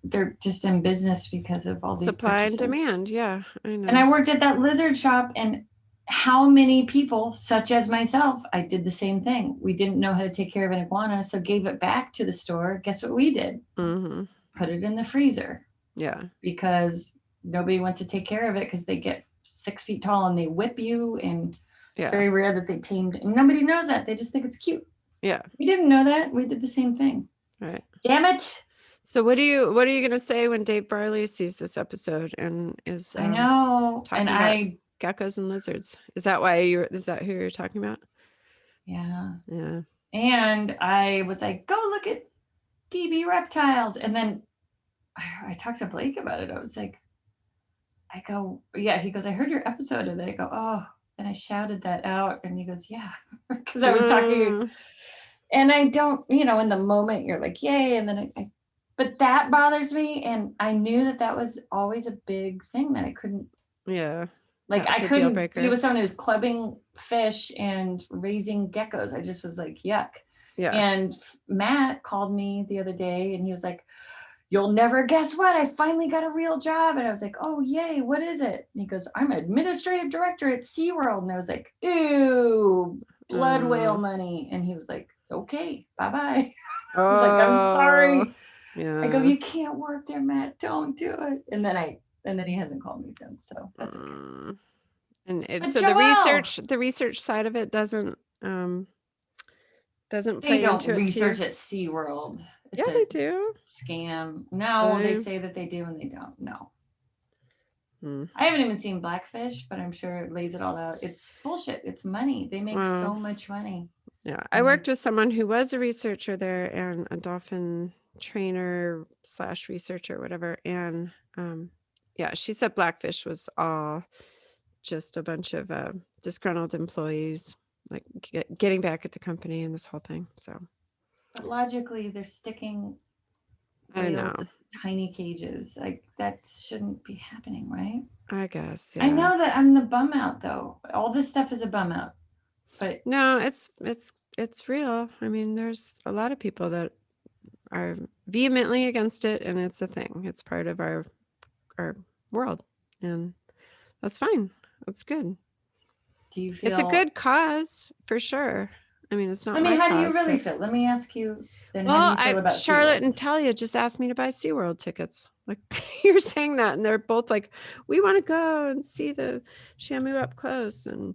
they're just in business because of all these supply purchases. and demand. Yeah, I know. And I worked at that lizard shop, and how many people, such as myself, I did the same thing. We didn't know how to take care of an iguana, so gave it back to the store. Guess what we did? Mm-hmm. Put it in the freezer. Yeah. Because nobody wants to take care of it because they get 6 feet tall and they whip you, and it's very rare that they tamed. And nobody knows that. They just think it's cute. Yeah. We didn't know that. We did the same thing. Right. Damn it. So what are you going to say when Dave Barley sees this episode and is I know. talking about geckos and lizards? Is that who you're talking about? Yeah. Yeah. And I was like, go look at DB reptiles. And then I talked to Blake about it. I was like, he goes, I heard your episode. And then I go, oh, and I shouted that out. And he goes, yeah, because I was talking. And I don't, in the moment you're like, yay. And then but that bothers me. And I knew that was always a big thing that I couldn't. Yeah. Like I couldn't be with someone who's clubbing fish and raising geckos. I just was like, yuck. Yeah. And Matt called me the other day and he was like, you'll never guess what? I finally got a real job. And I was like, oh, yay. What is it? And he goes, I'm administrative director at SeaWorld. And I was like, ooh, blood whale money. And he was like, okay, bye-bye. I was like, I'm sorry. Yeah. I go, you can't work there, Matt. Don't do it. And then he hasn't called me since. So that's okay. And so the research side of it doesn't play into it. They don't research at SeaWorld. Yeah, they do. Scam. No, they say that they do and they don't. No. I haven't even seen Blackfish, but I'm sure it lays it all out. It's bullshit. It's money. They make so much money. Yeah. I worked with someone who was a researcher there and a dolphin trainer / researcher, whatever. And she said Blackfish was all just a bunch of disgruntled employees, like getting back at the company and this whole thing. So. But logically, they're sticking tiny cages. Like that shouldn't be happening, right? I guess. Yeah. I know that I'm the bum out though. All this stuff is a bum out. But no, it's real. I mean, there's a lot of people that are vehemently against it, and it's a thing. It's part of our world, and that's fine. That's good. do you It's a feel? good cause for sure. I mean, it's not I mean, my how do you cause, really but feel? Let me ask you then. How do well, you feel about Charlotte and SeaWorld? Talia just asked me to buy SeaWorld tickets. Like you're saying that, and they're both like, we want to go and see the Shamu up close and,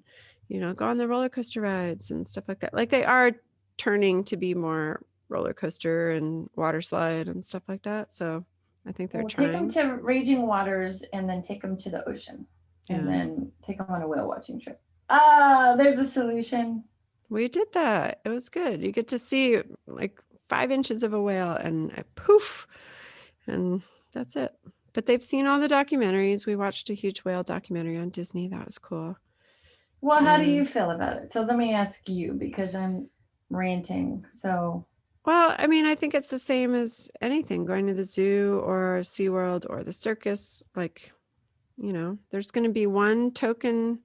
go on the roller coaster rides and stuff like that. Like they are turning to be more roller coaster and water slide and stuff like that. So I think they're Well, take them trying. to Raging Waters and then take them to the ocean and Yeah. then take them on a whale watching trip. Ah, there's a solution. We did that. It was good. You get to see like 5 inches of a whale and poof, and that's it. But they've seen all the documentaries. We watched a huge whale documentary on Disney. That was cool. Well, how do you feel about it? So let me ask you because I'm ranting. So, Well, I mean, I think it's the same as anything, going to the zoo or SeaWorld or the circus. Like, there's going to be one token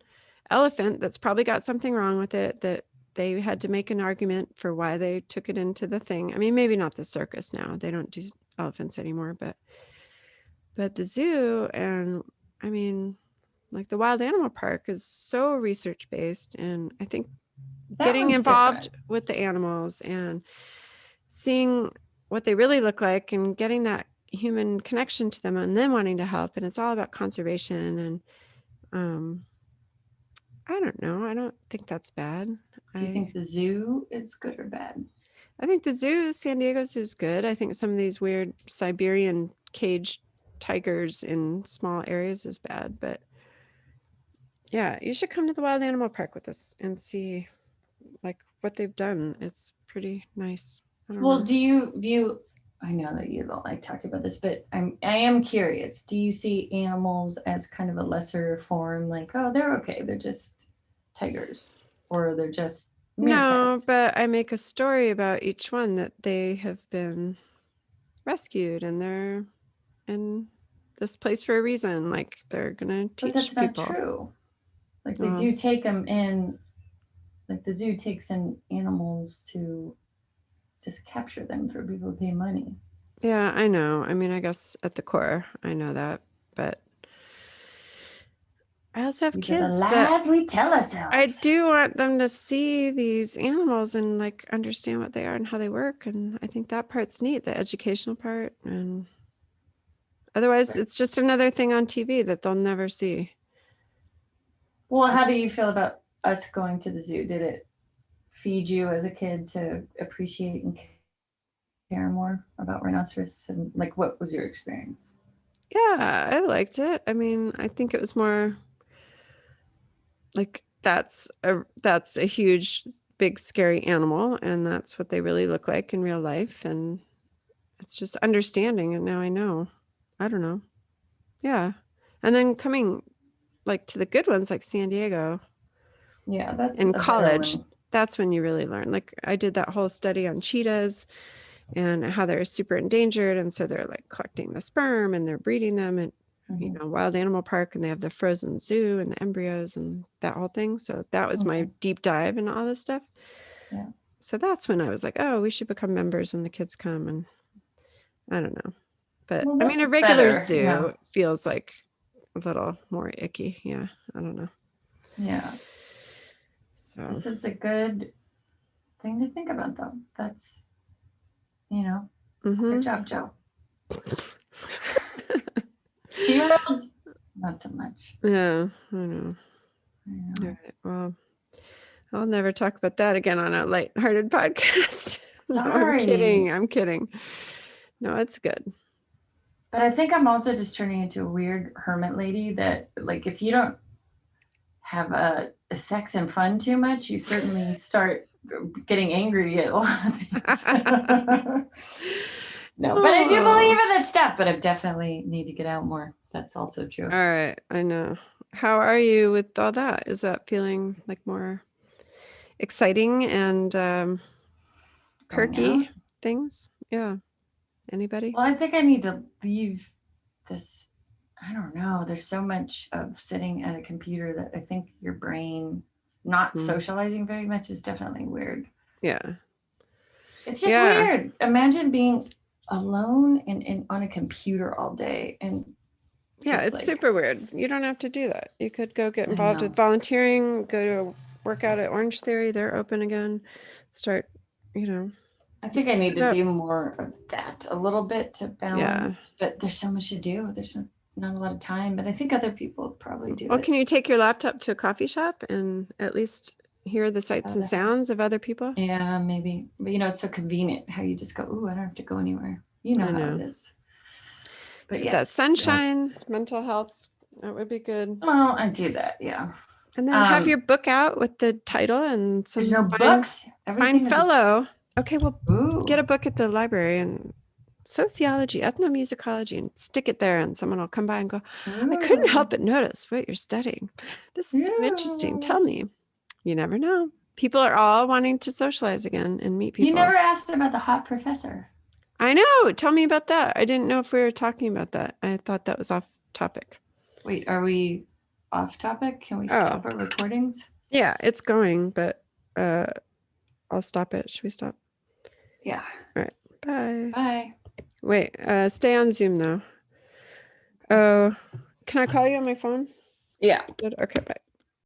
elephant that's probably got something wrong with it that they had to make an argument for why they took it into the thing. I mean, maybe not the circus now. They don't do elephants anymore, but the zoo, and I mean, like the wild animal park is so research based, and I think that getting one's involved different. with the animals and seeing what they really look like and getting that human connection to them and then wanting to help, and it's all about conservation, and I don't know, I don't think that's bad. Do you think the zoo is good or bad? I think the zoo, San Diego Zoo, is good. I think some of these weird Siberian caged tigers in small areas is bad, but yeah, you should come to the wild animal park with us and see like what they've done. It's pretty nice. I don't Well, know. do you view? I know that you don't like talking about this, but I am curious. Do you see animals as kind of a lesser form? Like, oh, they're okay. They're just tigers, or they're just No, meerkats. but I make a story about each one that they have been rescued and they're in this place for a reason. Like they're gonna But that's teach not people. true. Like they Well, do take them in. Like the zoo takes in animals to just capture them for people to pay money. yeah, I know. I mean, I guess at the core, I know that, but I also have These are the kids that lies we tell I ourselves. do want them to see these animals and like understand what they are and how they work. And I think that part's neat, the educational part. And otherwise, it's just another thing on TV that they'll never see. Well, how do you feel about us going to the zoo? Did it feed you as a kid to appreciate and care more about rhinoceros? And like, what was your experience? Yeah, I liked it. I mean, I think it was more like that's a huge, big, scary animal, and that's what they really look like in real life. And it's just understanding, and now I know. I don't know. Yeah. And then coming like to the good ones like San Diego Yeah, that's in a better college, one. that's when you really learn. Like I did that whole study on cheetahs and how they're super endangered, and so they're like collecting the sperm and they're breeding them at wild animal park, and they have the frozen zoo and the embryos and that whole thing. So that was my deep dive into all this stuff. Yeah. So that's when I was like, oh, we should become members when the kids come. And I don't know, but Well, I mean, that's a regular better. zoo Yeah. feels like a little more icky. Yeah, I don't know. Yeah. So This is a good thing to think about, though. That's, good job, Joe. SeaWorld, not so much. yeah, I know. All right, well, I'll never talk about that again on a lighthearted podcast. No, I'm kidding. Sorry. I'm kidding. No, it's good. But I think I'm also just turning into a weird hermit lady that, like, if you don't have a sex and fun too much, you certainly start getting angry at a lot of things. No, but I do believe in that stuff, but I definitely need to get out more. That's also true. All right, I know. How are you with all that? Is that feeling like more exciting and perky things? Yeah. Anybody? Well, I think I need to leave this. I don't know. There's so much of sitting at a computer that I think your brain not socializing very much is definitely weird. Yeah. It's just weird. Imagine being alone and on a computer all day. And yeah, it's super weird. You don't have to do that. You could go get involved with volunteering, go to work out at Orange Theory. They're open again. Start, I think I need to do more of that a little bit to balance, but there's so much to do. There's not a lot of time, but I think other people probably do. Well, can you take your laptop to a coffee shop and at least hear the sights and sounds of other people? Yeah, maybe. But it's so convenient how you just go, ooh, I don't have to go anywhere. You know how it is. But yes. That sunshine, mental health, that would be good. Oh, I do that, yeah. And then have your book out with the title and some there's no books. Fine fellow. Okay, well, get a book at the library and sociology, ethnomusicology, and stick it there, and someone will come by and go, I couldn't help but notice what you're studying. This is so interesting. Tell me. You never know. People are all wanting to socialize again and meet people. You never asked about the hot professor. I know. Tell me about that. I didn't know if we were talking about that. I thought that was off topic. Wait, are we off topic? Can we stop our recordings? Yeah, it's going, but I'll stop it. Should we stop? Yeah. All right. Bye. Bye. Wait, stay on Zoom though. Oh, can I call you on my phone? Yeah. Good. Okay, bye.